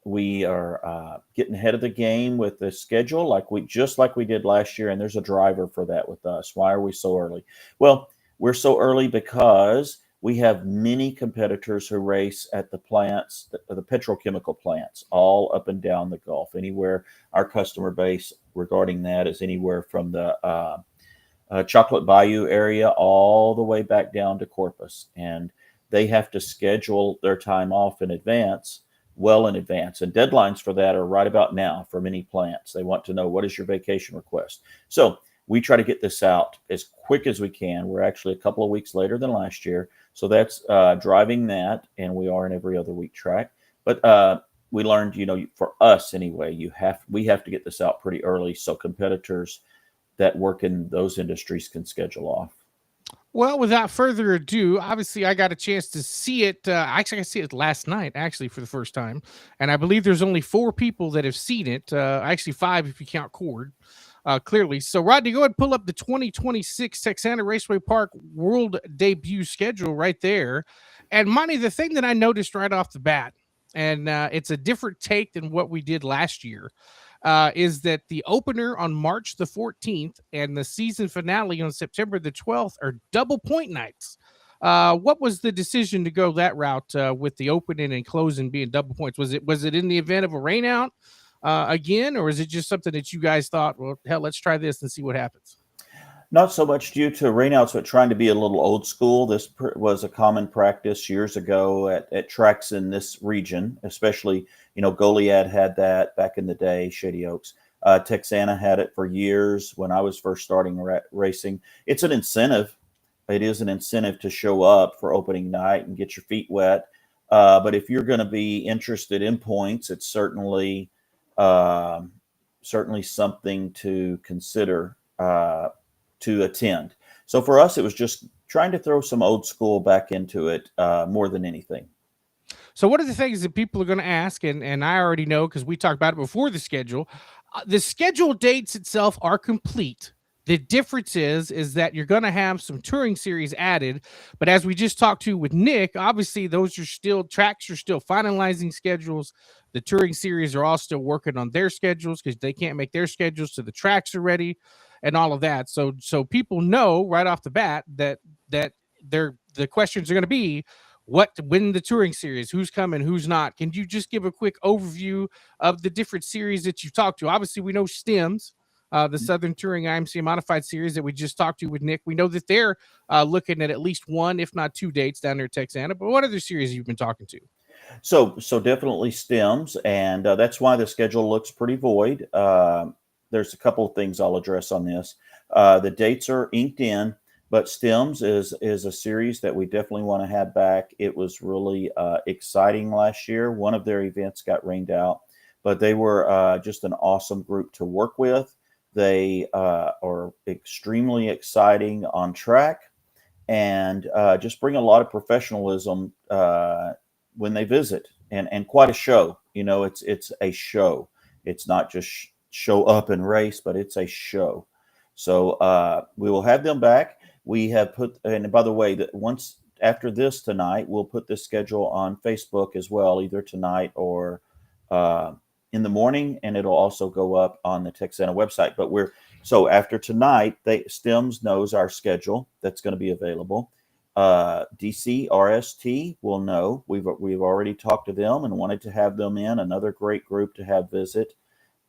We are getting ahead of the game with the schedule, like we did last year. And there's a driver for that with us. Why are we so early? Well, we're so early because we have many competitors who race at the plants, the petrochemical plants, all up and down the Gulf. Anywhere our customer base regarding that is anywhere from the Chocolate Bayou area all the way back down to Corpus. And they have to schedule their time off in advance, well in advance. And deadlines for that are right about now for many plants. They want to know, what is your vacation request? So we try to get this out as quick as we can. We're actually a couple of weeks later than last year. So that's driving that. And we are an every other week track. But we learned, for us anyway, we have to get this out pretty early so competitors that work in those industries can schedule off. Well, without further ado, obviously I got a chance to see it. Actually, I see it last night, actually, for the first time. And I believe there's only 4 people that have seen it. Actually 5 if you count Cord. clearly. So, Rodney, go ahead and pull up the 2026 Texana Raceway Park World Debut schedule right there. And Monty, the thing that I noticed right off the bat, and it's a different take than what we did last year, is that the opener on March the 14th and the season finale on September the 12th are double point nights. What was the decision to go that route with the opening and closing being double points? Was it in the event of a rainout again, or is it just something that you guys thought, well, hell, let's try this and see what happens? Not so much due to rainouts, but trying to be a little old school. This was a common practice years ago at tracks in this region, especially, Goliad had that back in the day, Shady Oaks. Texana had it for years when I was first starting racing. It's an incentive. It is an incentive to show up for opening night and get your feet wet. But if you're going to be interested in points, it's certainly something to consider to attend. So for us, it was just trying to throw some old school back into it more than anything. So what are the things that people are going to ask? And I already know because we talked about it before the schedule. The schedule dates itself are complete. The difference is that you're going to have some touring series added. But as we just talked to with Nick, obviously those are still tracks are still finalizing schedules. The touring series are all still working on their schedules because they can't make their schedules so the tracks are ready and all of that. So people know right off the bat that the questions are going to be when the touring series, who's coming, who's not. Can you just give a quick overview of the different series that you talked to? Obviously, we know STEMS, the Southern Touring IMC Modified Series that we just talked to with Nick. We know that they're looking at least one, if not two dates down there at Texana. But what other series you've been talking to? So definitely STEMS, and that's why the schedule looks pretty void. There's a couple of things I'll address on this. The dates are inked in, but STEMS is a series that we definitely want to have back. It was really exciting last year. One of their events got rained out, but they were just an awesome group to work with. They are extremely exciting on track and just bring a lot of professionalism when they visit and quite a show. It's a show. It's not just show up and race, but it's a show. So we will have them back. We have put, and by the way, that once after this tonight, we'll put this schedule on Facebook as well, either tonight or in the morning, and it'll also go up on the Texana website. But so after tonight, STEMS knows our schedule that's going to be available. DCRST will know. We've already talked to them and wanted to have them in. Another great group to have visit.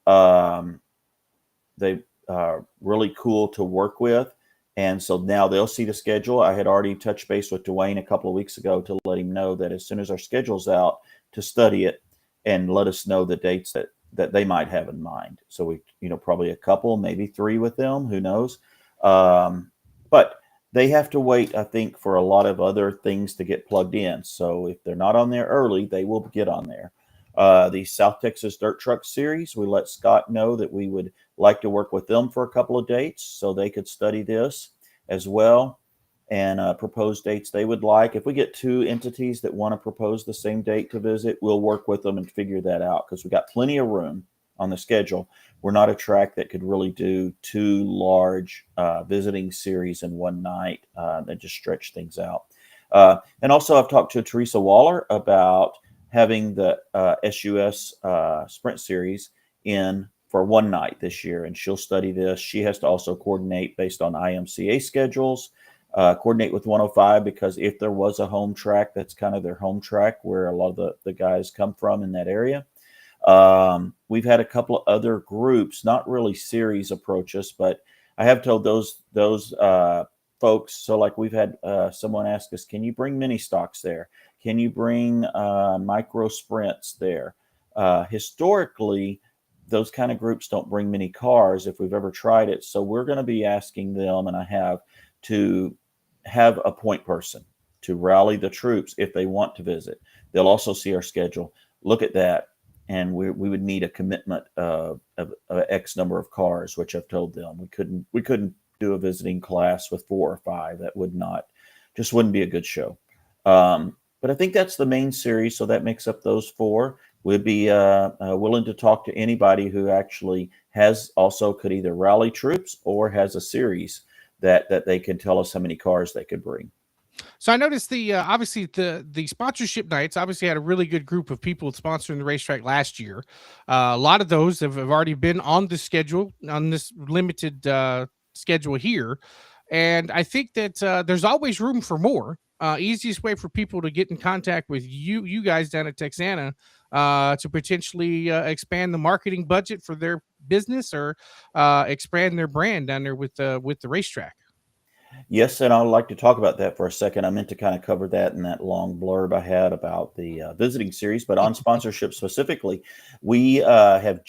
They are really cool to work with. And so now they'll see the schedule. I had already touched base with Dwayne a couple of weeks ago to let him know that as soon as our schedule's out, to study it and let us know the dates that they might have in mind. So we, probably a couple, maybe 3 with them, who knows? But they have to wait, I think, for a lot of other things to get plugged in. So if they're not on there early, they will get on there. The South Texas Dirt Truck Series, we let Scott know that we would like to work with them for a couple of dates so they could study this as well and propose dates they would like. If we get 2 entities that want to propose the same date to visit, we'll work with them and figure that out because we got plenty of room on the schedule. We're not a track that could really do 2 large visiting series in one night that just stretch things out. And also I've talked to Teresa Waller about having the SUS Sprint Series in for one night this year, and she'll study this. She has to also coordinate based on IMCA schedules, coordinate with 105, because if there was a home track, that's kind of their home track where a lot of the guys come from in that area. We've had a couple of other groups, not really series, approach us, but I have told those folks. So like we've had someone ask us, can you bring mini stocks there? Can you bring micro sprints there? Historically, those kind of groups don't bring many cars if we've ever tried it. So we're going to be asking them, and I have, to have a point person to rally the troops if they want to visit. They'll also see our schedule, look at that, and we would need a commitment of X number of cars, which I've told them we couldn't do a visiting class with 4 or 5. That wouldn't be a good show. But I think that's the main series, so that makes up those 4. we'd be willing to talk to anybody who actually could either rally troops or has a series that they can tell us how many cars they could bring. So I noticed the obviously the sponsorship nights obviously had a really good group of people sponsoring the racetrack last year. A lot of those have already been on the schedule on this limited schedule here, and I think that there's always room for more. Easiest way for people to get in contact with you guys down at Texana to potentially expand the marketing budget for their business or expand their brand down there with the racetrack. Yes, and I'd like to talk about that for a second. I meant to kind of cover that in that long blurb I had about the visiting series, but on sponsorship specifically, we have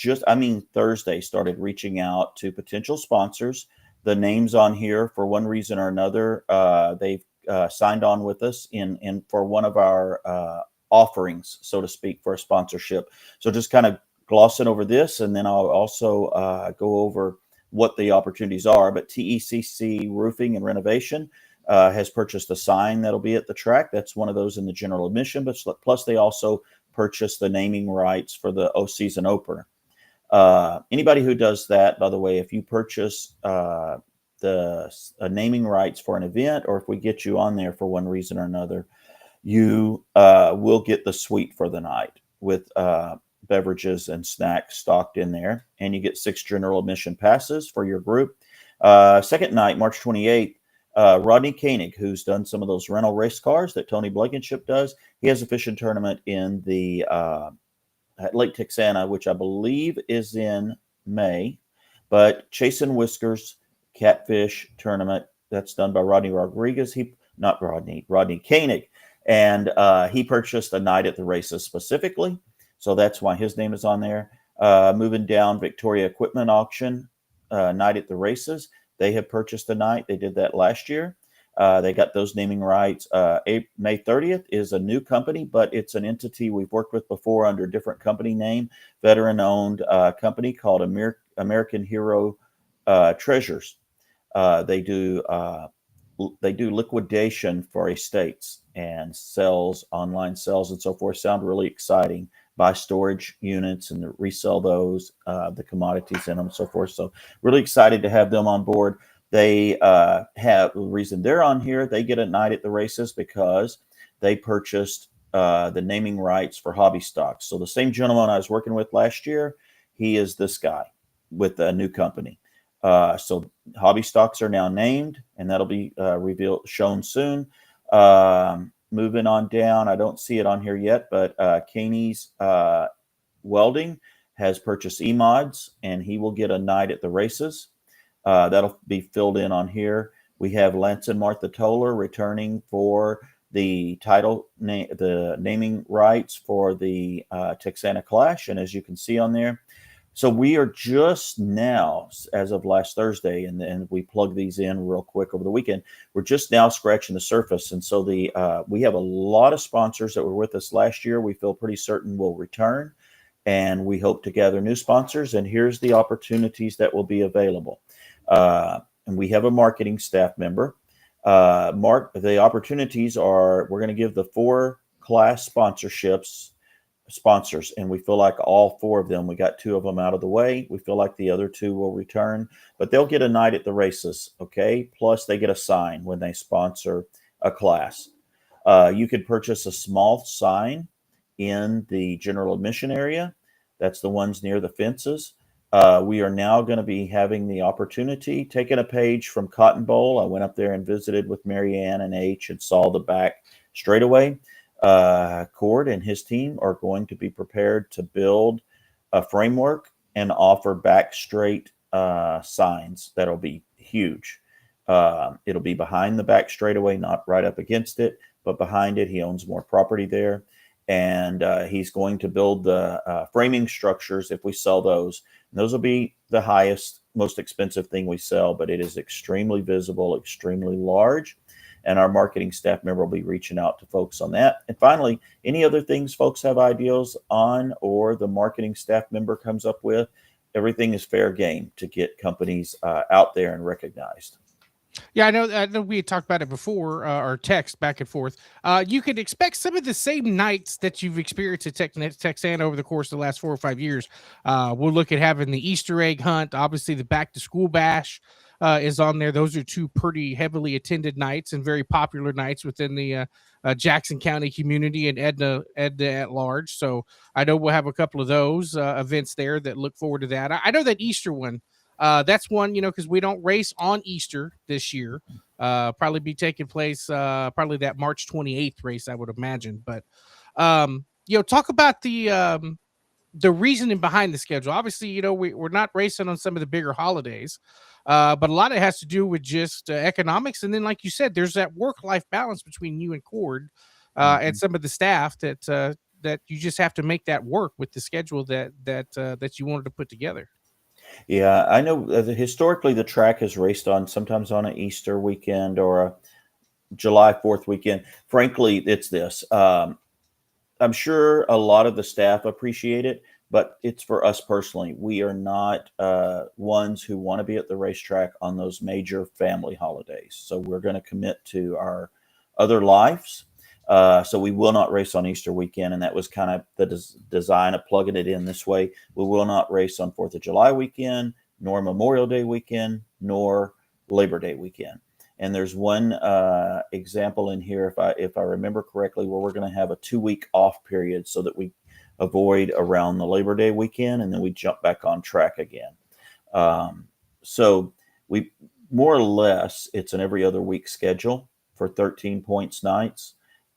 Thursday started reaching out to potential sponsors. The names on here, for one reason or another, they've signed on with us in for one of our offerings, so to speak, for a sponsorship. So just kind of glossing over this, and then I'll also go over what the opportunities are. But TECC Roofing and Renovation has purchased a sign that'll be at the track. That's one of those in the general admission, but plus they also purchased the naming rights for the season opener. Anybody who does that, by the way, if you purchase the naming rights for an event, or if we get you on there for one reason or another, you will get the suite for the night with beverages and snacks stocked in there, and you get 6 general admission passes for your group. Second night, March 28th, Rodney Koenig, who's done some of those rental race cars that Tony Blankenship does, he has a fishing tournament in the at Lake Texana, which I believe is in May. But Chasing Whiskers Catfish Tournament, that's done by Rodney Koenig, and he purchased a night at the races specifically. So that's why his name is on there. Moving down, Victoria Equipment Auction, night at the races. They have purchased a night. They did that last year. They got those naming rights. May 30th is a new company, but it's an entity we've worked with before under a different company name, veteran-owned company called American Hero Treasures. They do liquidation for estates and sells, online sales and so forth. Sound really exciting. Buy storage units and resell those, the commodities in them, and so forth. So really excited to have them on board. They have the reason they're on here. They get a night at the races because they purchased the naming rights for Hobby Stocks. So the same gentleman I was working with last year, he is this guy with a new company. So Hobby Stocks are now named, and that'll be shown soon. Moving on down, I don't see it on here yet, but Caney's Welding has purchased E-Mods, and he will get a night at the races. That'll be filled in on here. We have Lance and Martha Toller returning for the the naming rights for the Texana Clash, and as you can see on there, so we are just now, as of last Thursday, and then we plug these in real quick over the weekend, we're just now scratching the surface. And so we have a lot of sponsors that were with us last year. We feel pretty certain will return, and we hope to gather new sponsors. And here's the opportunities that will be available. And we have a marketing staff member. The opportunities are, we're going to give the 4 class sponsors, and we feel like all 4 of them, we got 2 of them out of the way. We feel like the other 2 will return, but they'll get a night at the races. Okay. Plus they get a sign when they sponsor a class. You could purchase a small sign in the general admission area. That's the ones near the fences. We are now going to be having the opportunity, taking a page from Cotton Bowl. I went up there and visited with Marianne and H and saw the back straightaway. Cord and his team are going to be prepared to build a framework and offer back straight signs that'll be huge. It'll be behind the back straightaway, not right up against it, but behind it. He owns more property there, and he's going to build the framing structures if we sell those. And those will be the highest, most expensive thing we sell, but it is extremely visible, extremely large. And our marketing staff member will be reaching out to folks on that. And finally, any other things folks have ideas on, or the marketing staff member comes up with, everything is fair game to get companies out there and recognized. Yeah, I know we had talked about it before, or text back and forth. You could expect some of the same nights that you've experienced at Texana over the course of the last 4 or 5 years. We'll look at having the Easter egg hunt. Obviously, the back to school bash is on there. Those are two pretty heavily attended nights and very popular nights within the Jackson County community and Edna at large. So I know we'll have a couple of those events there that look forward to that. I know that Easter one. That's one, because we don't race on Easter this year. Probably be taking place probably that March 28th race, I would imagine. But talk about the reasoning behind the schedule. Obviously, we're not racing on some of the bigger holidays, but a lot of it has to do with just economics. And then, like you said, there's that work-life balance between you and Cord and some of the staff that you just have to make that work with the schedule that you wanted to put together. Yeah, I know historically the track is raced on sometimes on an Easter weekend or a July 4th weekend. Frankly, it's this. I'm sure a lot of the staff appreciate it, but it's for us personally. We are not ones who want to be at the racetrack on those major family holidays. So we're going to commit to our other lives. So we will not race on Easter weekend, and that was kind of the design of plugging it in this way. We will not race on 4th of July weekend, nor Memorial Day weekend, nor Labor Day weekend. And there's one example in here, if I remember correctly, where we're going to have a 2-week off period so that we avoid around the Labor Day weekend, and then we jump back on track again. So we more or less, it's an every other week schedule for 13 points nights.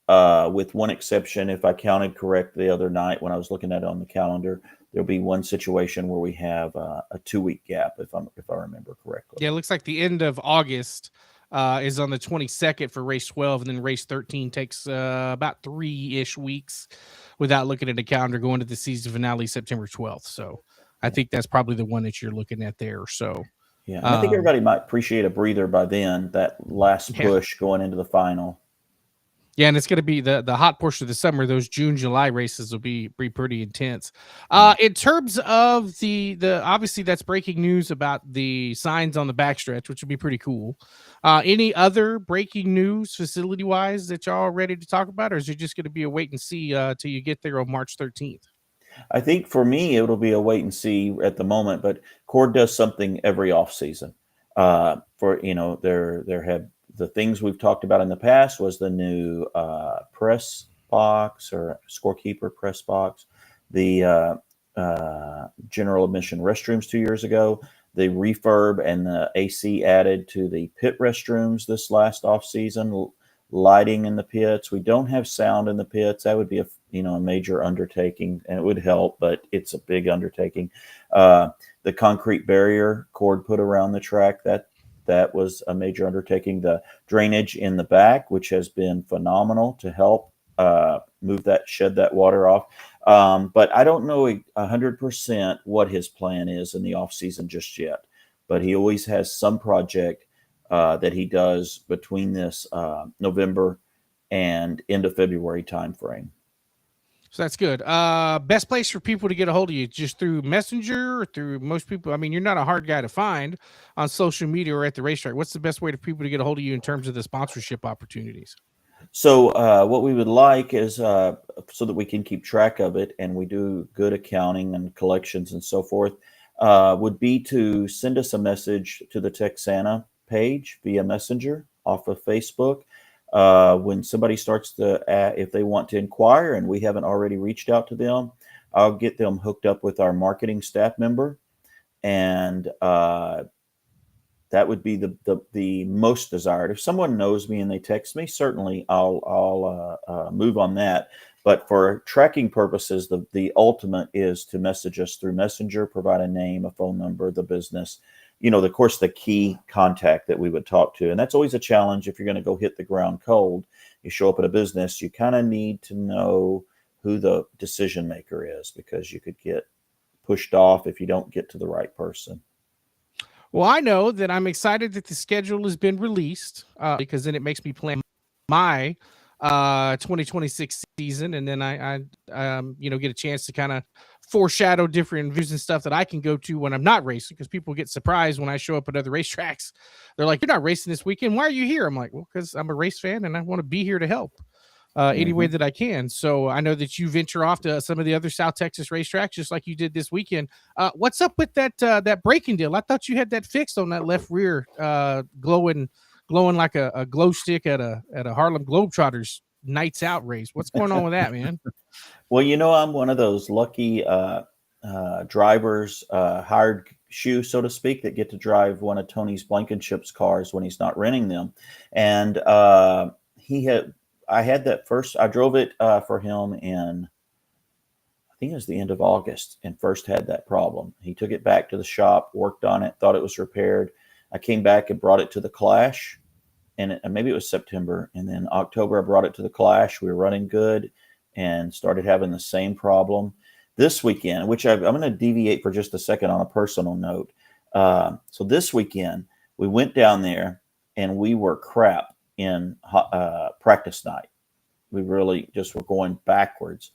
With one exception, if I counted correct the other night when I was looking at it on the calendar, there'll be one situation where we have a 2-week gap, if I remember correctly. Yeah, it looks like the end of August is on the 22nd for race 12, and then race 13 takes about 3-ish weeks without looking at the calendar, going to the season finale September 12th. So I think that's probably the one that you're looking at there. So yeah, and I think everybody might appreciate a breather by then, that last push going into the final. Yeah, and it's going to be the hot portion of the summer. Those June, July races will be pretty intense. In terms of the obviously that's breaking news about the signs on the backstretch, which would be pretty cool. Any other breaking news facility wise that y'all are ready to talk about, or is it just going to be a wait and see till you get there on March 13th? I think for me it'll be a wait and see at the moment, but Cord does something every off season. There have. The things we've talked about in the past was the new press box or scorekeeper press box, the general admission restrooms 2 years ago, the refurb and the AC added to the pit restrooms this last off season, lighting in the pits. We don't have sound in the pits. That would be a major undertaking, and it would help, but it's a big undertaking. The concrete barrier Cord put around the track, that was a major undertaking. The drainage in the back, which has been phenomenal to help shed that water off. But I don't know 100% what his plan is in the off season just yet. But he always has some project that he does between this November and end of February timeframe. So that's good. Best place for people to get a hold of you, just through Messenger or through most people. I mean, you're not a hard guy to find on social media or at the racetrack. What's the best way for people to get a hold of you in terms of the sponsorship opportunities? So what we would like is so that we can keep track of it and we do good accounting and collections and so forth, would be to send us a message to the Texana page via Messenger off of Facebook. When somebody starts if they want to inquire and we haven't already reached out to them, I'll get them hooked up with our marketing staff member. And that would be the most desired. If someone knows me and they text me, certainly I'll move on that. But for tracking purposes, the ultimate is to message us through Messenger, provide a name, a phone number, the business, of course, the key contact that we would talk to. And that's always a challenge if you're going to go hit the ground cold. You show up at a business, you kind of need to know who the decision maker is, because you could get pushed off if you don't get to the right person. Well, I know that I'm excited that the schedule has been released because then it makes me plan my 2026 season, and then I get a chance to kind of foreshadow different views and stuff that I can go to when I'm not racing, because people get surprised when I show up at other racetracks. They're like, "You're not racing this weekend. Why are you here?" I'm like, "Well, because I'm a race fan and I want to be here to help any way that I can." So I know that you venture off to some of the other South Texas racetracks, just like you did this weekend. What's up with that braking deal? I thought you had that fixed on that left rear, glowing like a glow stick at a Harlem Globetrotters nights out race. What's going on with that, man? Well, I'm one of those lucky drivers, hired shoe, so to speak, that get to drive one of Tony's Blankenship's cars when he's not renting them. And I had that first, I drove it for him in, I think it was the end of August, and first had that problem. He took it back to the shop, worked on it, thought it was repaired. I came back and brought it to the Clash, and maybe it was September. And then October, I brought it to the Clash. We were running good and started having the same problem. This weekend, which I'm going to deviate for just a second on a personal note. So this weekend, we went down there and we were crap in practice night. We really just were going backwards.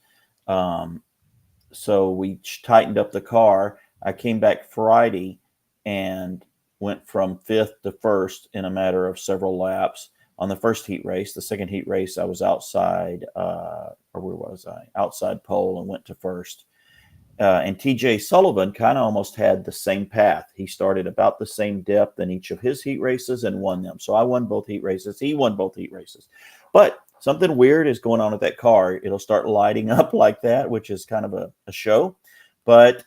So we tightened up the car. I came back Friday and went from 5th to 1st in a matter of several laps on the first heat race. The second heat race, I was outside, or where was I? Outside pole, and went to 1st. And TJ Sullivan kind of almost had the same path. He started about the same depth in each of his heat races and won them. So I won both heat races. He won both heat races. But something weird is going on with that car. It'll start lighting up like that, which is kind of a show. But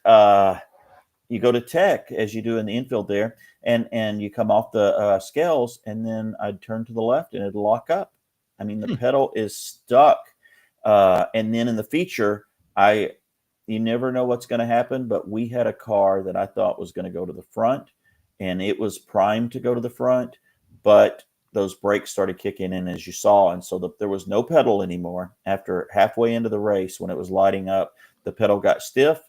you go to tech, as you do in the infield there, and you come off the scales, and then I'd turn to the left and it'd lock up. I mean, the pedal is stuck. And then in the feature, you never know what's going to happen, but we had a car that I thought was going to go to the front, and it was primed to go to the front, but those brakes started kicking in, as you saw. And so there was no pedal anymore. After halfway into the race, when it was lighting up, the pedal got stiff.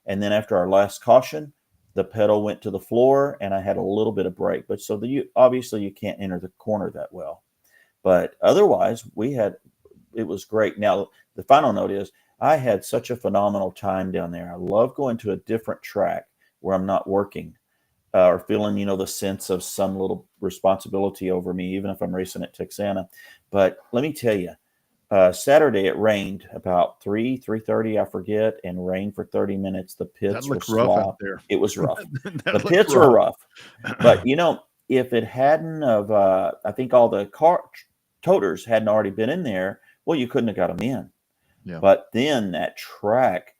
And then after our last caution, the pedal went to the floor, and I had a little bit of brake. But so obviously you can't enter the corner that well. But otherwise, it was great. Now, the final note is I had such a phenomenal time down there. I love going to a different track where I'm not working or feeling, the sense of some little responsibility over me, even if I'm racing at Texana. But let me tell you, Saturday it rained about 3:30, I forget, and rained for 30 minutes. The pits were rough out there. It was rough. The pits were rough. But if it hadn't of, I think all the car toters hadn't already been in there, well, you couldn't have got them in. Yeah. But then that track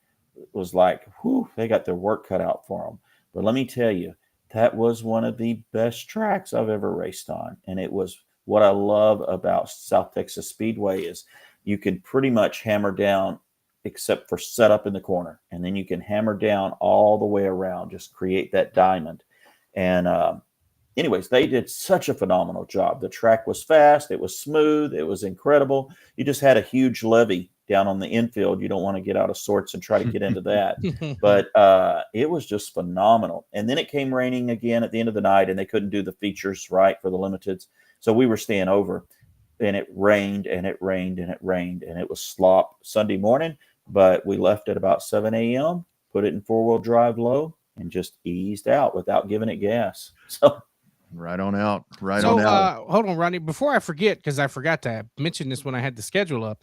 was like, whew, they got their work cut out for them. But let me tell you, that was one of the best tracks I've ever raced on. And it was what I love about South Texas Speedway is you can pretty much hammer down except for set up in the corner. And then you can hammer down all the way around, just create that diamond. And anyways, they did such a phenomenal job. The track was fast. It was smooth. It was incredible. You just had a huge levee down on the infield. You don't want to get out of sorts and try to get into that. But it was just phenomenal. And then it came raining again at the end of the night, and they couldn't do the features right for the limiteds. So we were staying over, and it rained and it rained and it rained, and it was slop Sunday morning. But we left at about 7 a.m., put it in four-wheel drive low, and just eased out without giving it gas. So right on out. Hold on, Ronnie. Before I forget, because I forgot to mention this when I had the schedule up.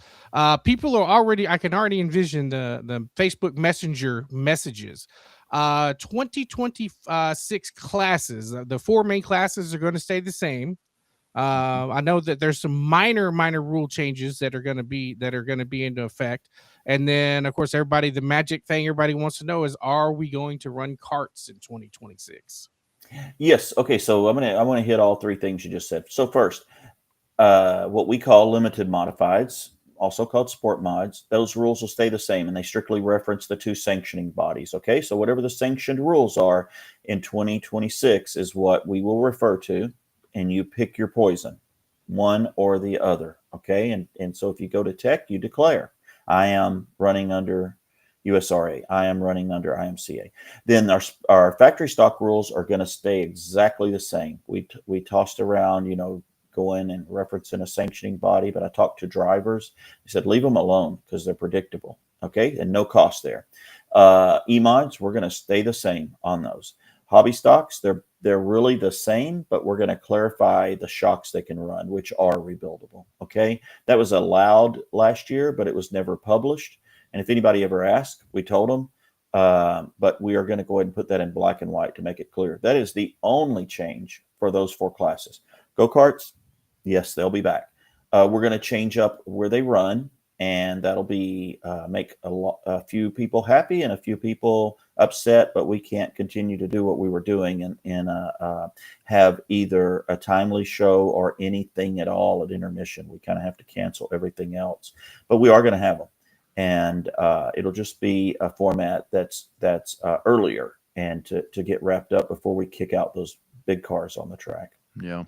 People are I can already envision the Facebook Messenger messages. 2026 classes. The four main classes are going to stay the same. I know that there's some minor rule changes that are going to be into effect. And then, of course, the magic thing everybody wants to know is, are we going to run karts in 2026? Yes. Okay. So I want to hit all three things you just said. So first, what we call limited modifieds, also called sport mods, those rules will stay the same, and they strictly reference the two sanctioning bodies. Okay. So whatever the sanctioned rules are in 2026 is what we will refer to, and you pick your poison, one or the other. Okay. And so if you go to tech, you declare, I am running under USRA. I am running under IMCA. Then our factory stock rules are going to stay exactly the same. We tossed around, going and referencing a sanctioning body, but I talked to drivers. They said, leave them alone because they're predictable. Okay. And no cost there. E-mods, we're going to stay the same on those. Hobby stocks, they're really the same, but we're going to clarify the shocks they can run, which are rebuildable. Okay. That was allowed last year, but it was never published. And if anybody ever asked, we told them, but we are going to go ahead and put that in black and white to make it clear. That is the only change for those 4 classes. Go-karts, yes, they'll be back. We're going to change up where they run, and that'll be make a few people happy and a few people upset, but we can't continue to do what we were doing and have either a timely show or anything at all at intermission. We kind of have to cancel everything else, but we are going to have them. And it'll just be a format that's earlier and to get wrapped up before we kick out those big cars on the track. Yeah,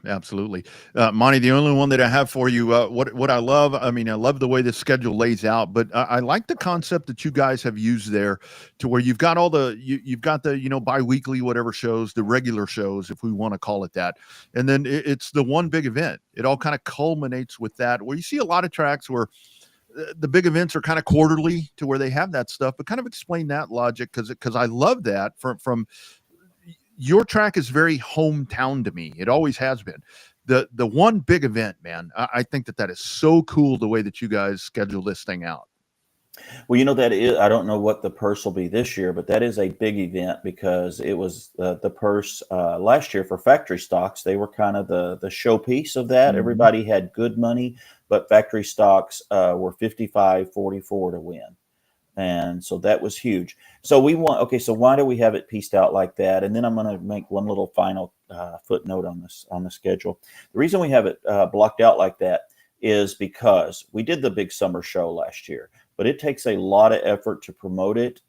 absolutely. Monty, the only one that I have for you, what I love, I mean, I love the way the schedule lays out, but I like the concept that you guys have used there to where you've got all you've got the, bi-weekly, whatever shows, the regular shows, if we want to call it that. And then it's the one big event. It all kind of culminates with that, where you see a lot of tracks where the big events are kind of quarterly to where they have that stuff, but kind of explain that logic. Cause I love that from your track is very hometown to me. It always has been. The one big event, man. I think that is so cool the way that you guys schedule this thing out. Well, that is, I don't know what the purse will be this year, but that is a big event because it was the purse last year for factory stocks. They were kind of the showpiece of that. Mm-hmm. Everybody had good money, but factory stocks were 55-44 to win. And so that was huge. So so why do we have it pieced out like that? And then I'm going to make one little final footnote on the schedule. The reason we have it blocked out like that is because we did the big summer show last year, but it takes a lot of effort to promote it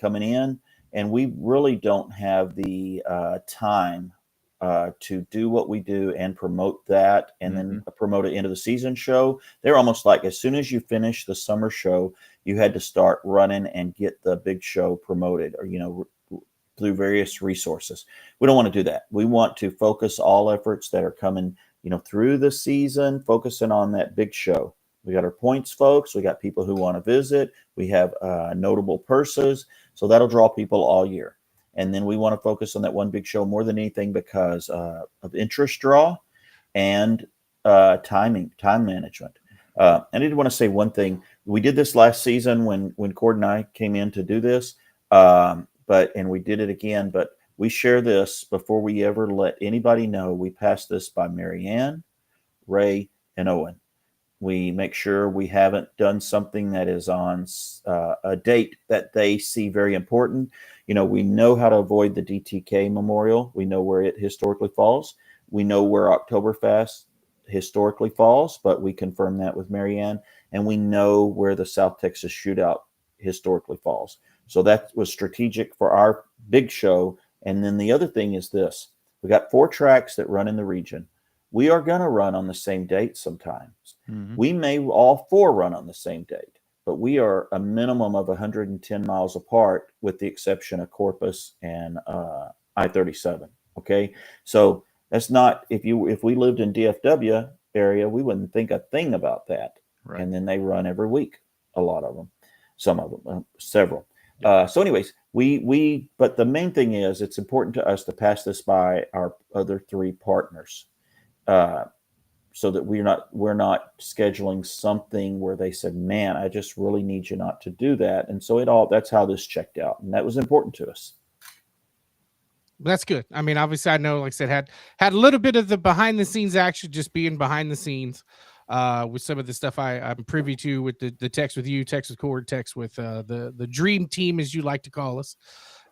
coming in. And we really don't have the time to do what we do and promote that and then promote it into the season show. They're almost like as soon as you finish the summer show, you had to start running and get the big show promoted or, through various resources. We don't want to do that. We want to focus all efforts that are coming, through the season, focusing on that big show. We got our points folks. We got people who want to visit. We have notable purses. So that'll draw people all year. And then we want to focus on that one big show more than anything because of interest draw and time management. And I did want to say one thing. We did this last season when Cord and I came in to do this, and we did it again. But we share this before we ever let anybody know. We pass this by Marianne, Ray, and Owen. We make sure we haven't done something that is on a date that they see very important. We know how to avoid the DTK Memorial. We know where it historically falls. We know where Oktoberfest historically falls, but we confirm that with Marianne. And we know where the South Texas Shootout historically falls. So that was strategic for our big show. And then the other thing is this. We got 4 tracks that run in the region. We are going to run on the same date sometimes. Mm-hmm. We may all 4 run on the same date, but we are a minimum of 110 miles apart with the exception of Corpus and I-37. Okay. So that's not, if we lived in DFW area, we wouldn't think a thing about that. Right. And then they run every week. A lot of them, some of them, several. So anyways, but the main thing is it's important to us to pass this by our other 3 partners. So that we're not scheduling something where they said, man, I just really need you not to do that. And so that's how this checked out. And that was important to us. That's good. I mean, obviously I know, like I said, had a little bit of the behind the scenes action, just being behind the scenes with some of the stuff I'm privy to with the text with you, text with Cord, text with the dream team, as you like to call us.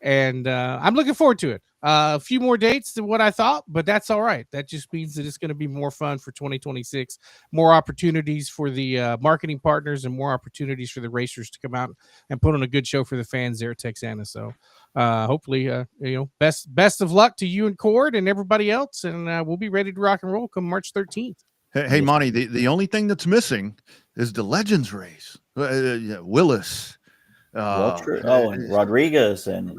And I'm looking forward to it. A few more dates than what I thought, but that's all right. That just means that it's going to be more fun for 2026, more opportunities for the marketing partners and more opportunities for the racers to come out and put on a good show for the fans there at Texana. So hopefully, best of luck to you and Cord and everybody else. And we'll be ready to rock and roll come March 13th. Hey, Monty, the only thing that's missing is the Legends race. Willis. And Rodriguez and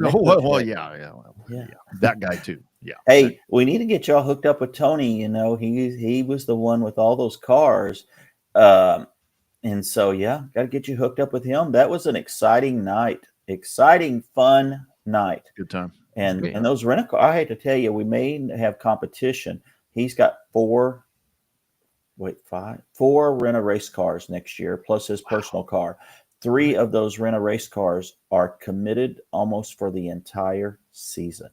yeah, that guy too. Yeah. Hey, we need to get y'all hooked up with Tony. You know, he was the one with all those cars. And so, yeah, got to get you hooked up with him. That was an exciting night, exciting, fun night. Good time. And those rent-a-car, I hate to tell you, we may have competition. He's got four rent-a-race cars next year, plus his personal car. 3 of those rent-a-race cars are committed almost for the entire season.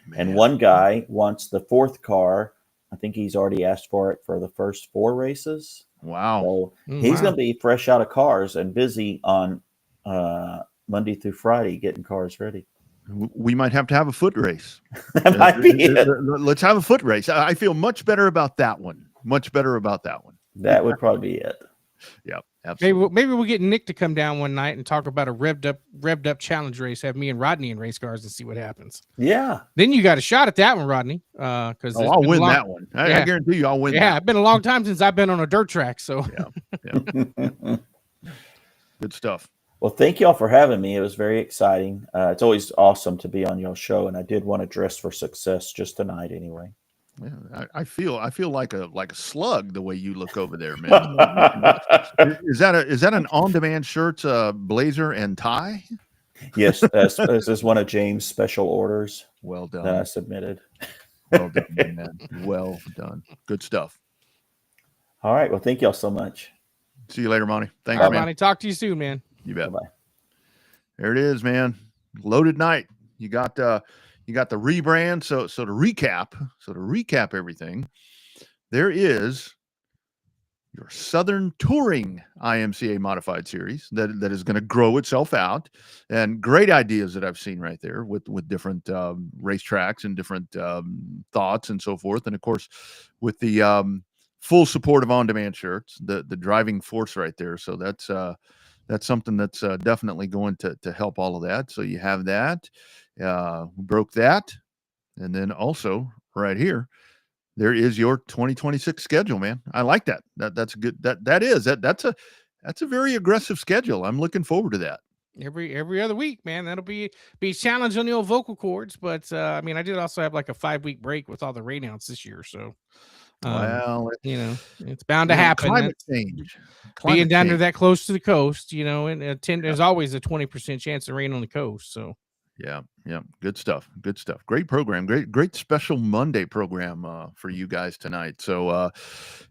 Man. And one guy wants the 4th car. I think he's already asked for it for the first 4 races. Wow. So he's going to be fresh out of cars and busy on Monday through Friday getting cars ready. We might have to have a foot race. That might be it. Let's have a foot race. I feel much better about that one. Much better about that one. That would probably be it. Yep. Absolutely. Maybe we'll get Nick to come down one night and talk about a revved up challenge race. Have me and Rodney in race cars and see what happens. Yeah. Then you got a shot at that one, Rodney. Because I'll win that one. I guarantee you, I'll win. Yeah, it's been a long time since I've been on a dirt track. So yeah. Good stuff. Well, thank y'all for having me. It was very exciting. It's always awesome to be on your show, and I did want to dress for success just tonight, anyway. Yeah, I feel like a slug the way you look over there, man. Is that an on-demand shirt, blazer, and tie? Yes, this is one of James' special orders. Well done. That I submitted. Well done, man. Well done. Good stuff. All right. Well, thank y'all so much. See you later, Monty. Thanks, man. Monty. Talk to you soon, man. You bet. Bye-bye. There it is, man. Loaded night. You got the rebrand. So to recap everything, there is your Southern Touring IMCA modified series that is going to grow itself out, and great ideas that I've seen right there with different racetracks and different thoughts and so forth. And of course, with the full support of On-Demand shirts, the driving force right there. So that's something that's definitely going to help all of that. So you have that. We broke that. And then also right here, there is your 2026 schedule, man. I like that. That's good. That's a very aggressive schedule. I'm looking forward to that. Every other week, man. That'll be a challenge on the old vocal cords. But I mean, I did also have like a 5-week break with all the rainouts this year. So well, it's bound to happen. Climate change. Being down there that close to the coast, and there's always a 20% chance of rain on the coast. So yeah, good stuff. Great program. Great special Monday program for you guys tonight. So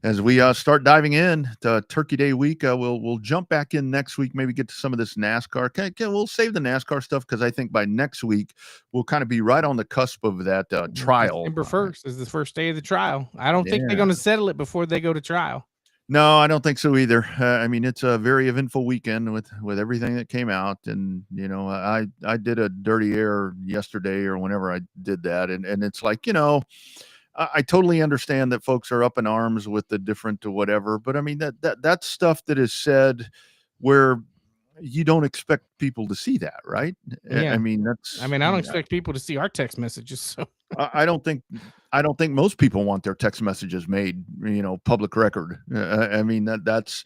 as we start diving in to Turkey Day week, we'll jump back in next week. Maybe get to some of this NASCAR. We'll save the NASCAR stuff because I think by next week we'll kind of be right on the cusp of that trial. December 1st is the first day of the trial. I don't think they're going to settle it before they go to trial. No, I don't think so either. I mean, it's a very eventful weekend with everything that came out, and I did a dirty air yesterday or whenever I did that, and it's like I totally understand that folks are up in arms with the different whatever, but I mean that's stuff that is said where you don't expect people to see that, right? Yeah. I mean I don't expect people to see our text messages. So I don't think most people want their text messages made, public record. I mean that's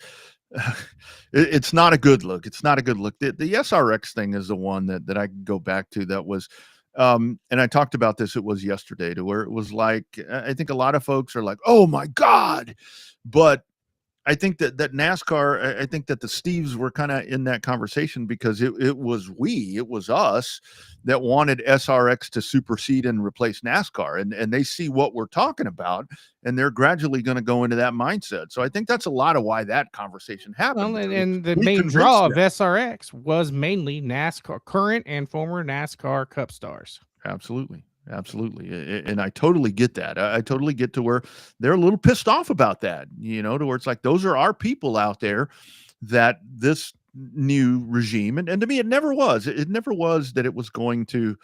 it's not a good look. It's not a good look. The SRX thing is the one that I go back to. That was, and I talked about this. It was yesterday, to where it was like, I think a lot of folks are like, "Oh my God," but I think that NASCAR, I think that the Steves were kind of in that conversation because it was us that wanted SRX to supersede and replace NASCAR. And they see what we're talking about, and they're gradually going to go into that mindset. So I think that's a lot of why that conversation happened. Well, and the main draw of SRX was mainly NASCAR, current and former NASCAR Cup stars. Absolutely. And I totally get that. I totally get to where they're a little pissed off about that, to where it's like, those are our people out there that this new regime, and to me, it never was that it was going to,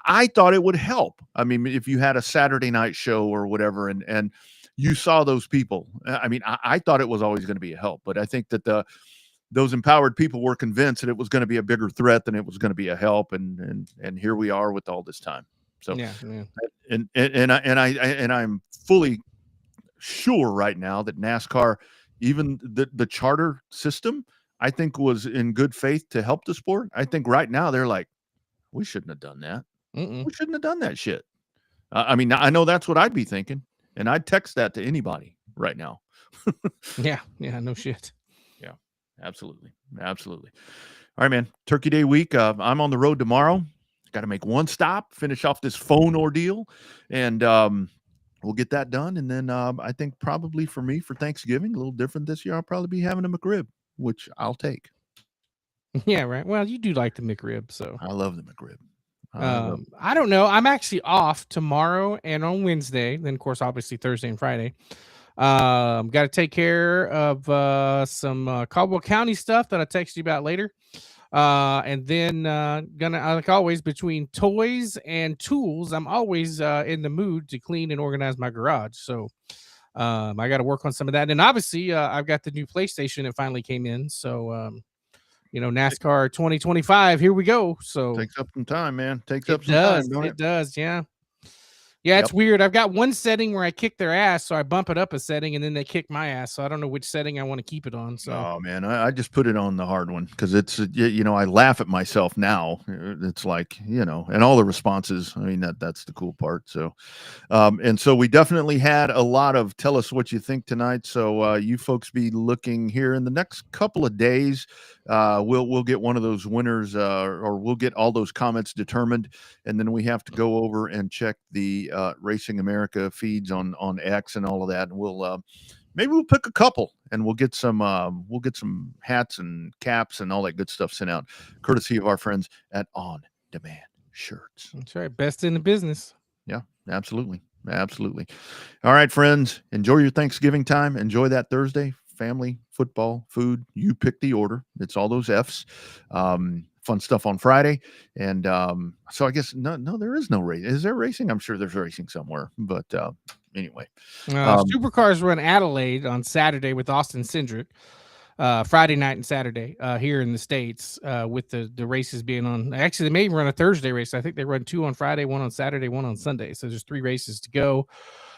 I thought it would help. I mean, if you had a Saturday night show or whatever, and you saw those people, I mean, I thought it was always going to be a help, but I think that those empowered people were convinced that it was going to be a bigger threat than it was going to be a help, and here we are with all this time. So yeah. And I'm fully sure right now that NASCAR, even the charter system, I think was in good faith to help the sport. I think right now they're like, we shouldn't have done that. Mm-mm. We shouldn't have done that shit. I mean, I know that's what I'd be thinking, and I'd text that to anybody right now. Yeah, no shit. Yeah, absolutely. Absolutely. All right, man. Turkey Day week. I'm on the road tomorrow. Got to make one stop, finish off this phone ordeal, and we'll get that done. And then I think probably for me for Thanksgiving, a little different this year, I'll probably be having a McRib, which I'll take. Yeah, right. Well, you do like the McRib, so I love the McRib. I don't know. I'm actually off tomorrow and on Wednesday. Then, of course, obviously Thursday and Friday. Got to take care of some Caldwell County stuff that I texted you about later. And then gonna, like always, between toys and tools, I'm always in the mood to clean and organize my garage. So I got to work on some of that. And obviously, I've got the new PlayStation that finally came in. So NASCAR 2025, here we go. So Takes up some time, man. Takes it up some does. time, don't It does. Yeah. Yeah, it's weird. I've got one setting where I kick their ass, so I bump it up a setting, and then they kick my ass. So I don't know which setting I want to keep it on. So, oh man, I just put it on the hard one because it's I laugh at myself now. It's like and all the responses. I mean that's the cool part. So, and so we definitely had a lot of tell us what you think tonight. So you folks be looking here in the next couple of days. We'll get one of those winners, or we'll get all those comments determined, and then we have to go over and check the Racing America feeds on X and all of that, and maybe we'll pick a couple and we'll get some hats and caps and all that good stuff sent out, courtesy of our friends at On Demand Shirts. That's right, best in the business. Yeah, absolutely. All right, friends, enjoy your Thanksgiving time. Enjoy that Thursday. Family, football, food. You pick the order. It's all those F's. Fun stuff on Friday. And so I guess no, there is no race. Is there racing? I'm sure there's racing somewhere. But anyway. Supercars run Adelaide on Saturday with Austin Cindric. Friday night and Saturday here in the States, with the races being on. Actually, they may even run a Thursday race. I think they run 2 on Friday, 1 on Saturday, 1 on Sunday. So there's 3 races to go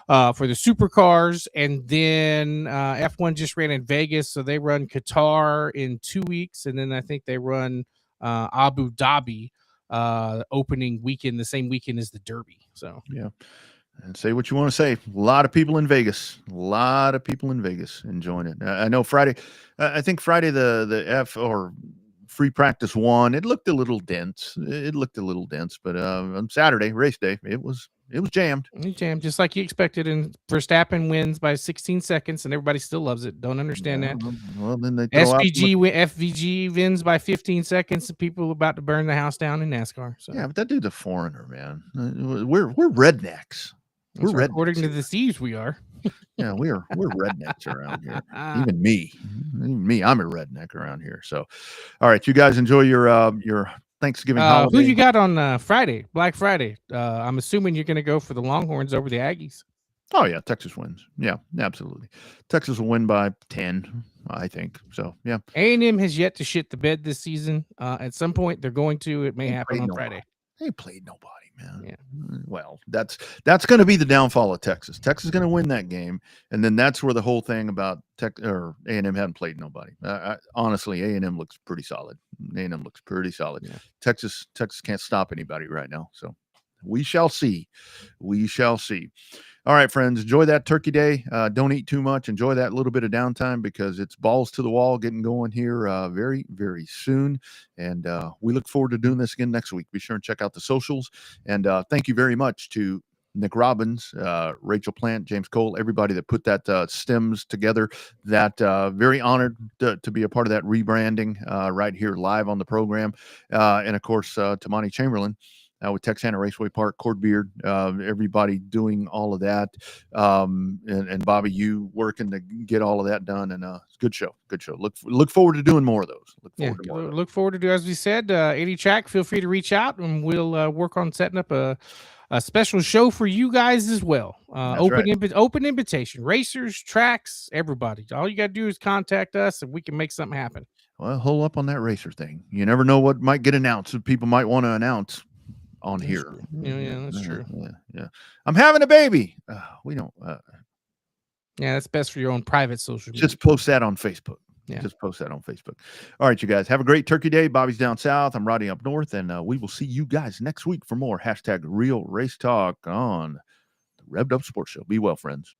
for the supercars. And then F1 just ran in Vegas. So they run Qatar in 2 weeks. And then I think they run Abu Dhabi opening weekend, the same weekend as the Derby. So, yeah. And say what you want to say. A lot of people in Vegas. Enjoying it. I know Friday. I think Friday the F or free practice 1. It looked a little dense. But on Saturday race day, it was jammed. Jammed just like you expected. And Verstappen wins by 16 seconds, and everybody still loves it. Don't understand that. Well, then they FVG wins by 15 seconds. And people are about to burn the house down in NASCAR. So yeah, but that dude's a foreigner, man. We're rednecks. We're rednecks. According to the Steves, we are. Yeah, we're rednecks around here. Even me, I'm a redneck around here. So, all right, you guys enjoy your Thanksgiving holiday. Who you got on Friday, Black Friday? I'm assuming you're going to go for the Longhorns over the Aggies. Oh yeah, Texas wins. Yeah, absolutely. Texas will win by 10, I think. So yeah. A&M has yet to shit the bed this season. At some point, they're going to. It may happen on Friday. They played nobody, man. Yeah. Well, that's going to be the downfall of Texas. Texas is going to win that game, and then that's where the whole thing about A&M hadn't played nobody. Honestly, A&M looks pretty solid. Yeah. Texas can't stop anybody right now. So we shall see. All right, friends, enjoy that Turkey Day. Don't eat too much. Enjoy that little bit of downtime because it's balls to the wall getting going here very, very soon. And we look forward to doing this again next week. Be sure and check out the socials. And thank you very much to Nick Robbins, Rachel Plant, James Cole, everybody that put that stems together. That very honored to be a part of that rebranding right here live on the program. And, of course, to Monty Chamberlain. With Texana Raceway Park, Cord Beard, everybody doing all of that. And Bobby, you working to get all of that done. And good show. Look forward to doing more of those. Look forward to do, as we said, 80 Track, feel free to reach out and we'll work on setting up a special show for you guys as well. Open invitation, racers, tracks, everybody. All you got to do is contact us and we can make something happen. Well, hold up on that racer thing. You never know what might get announced. People might want to announce on that's here. True. Yeah, that's true. Yeah. I'm having a baby. We don't. Yeah, that's best for your own private social media. Just post that on Facebook. Yeah. Just post that on Facebook. All right, you guys. Have a great Turkey Day. Bobby's down south. I'm Rodney up north. And we will see you guys next week for more #Real Race Talk on the Revved Up Sports Show. Be well, friends.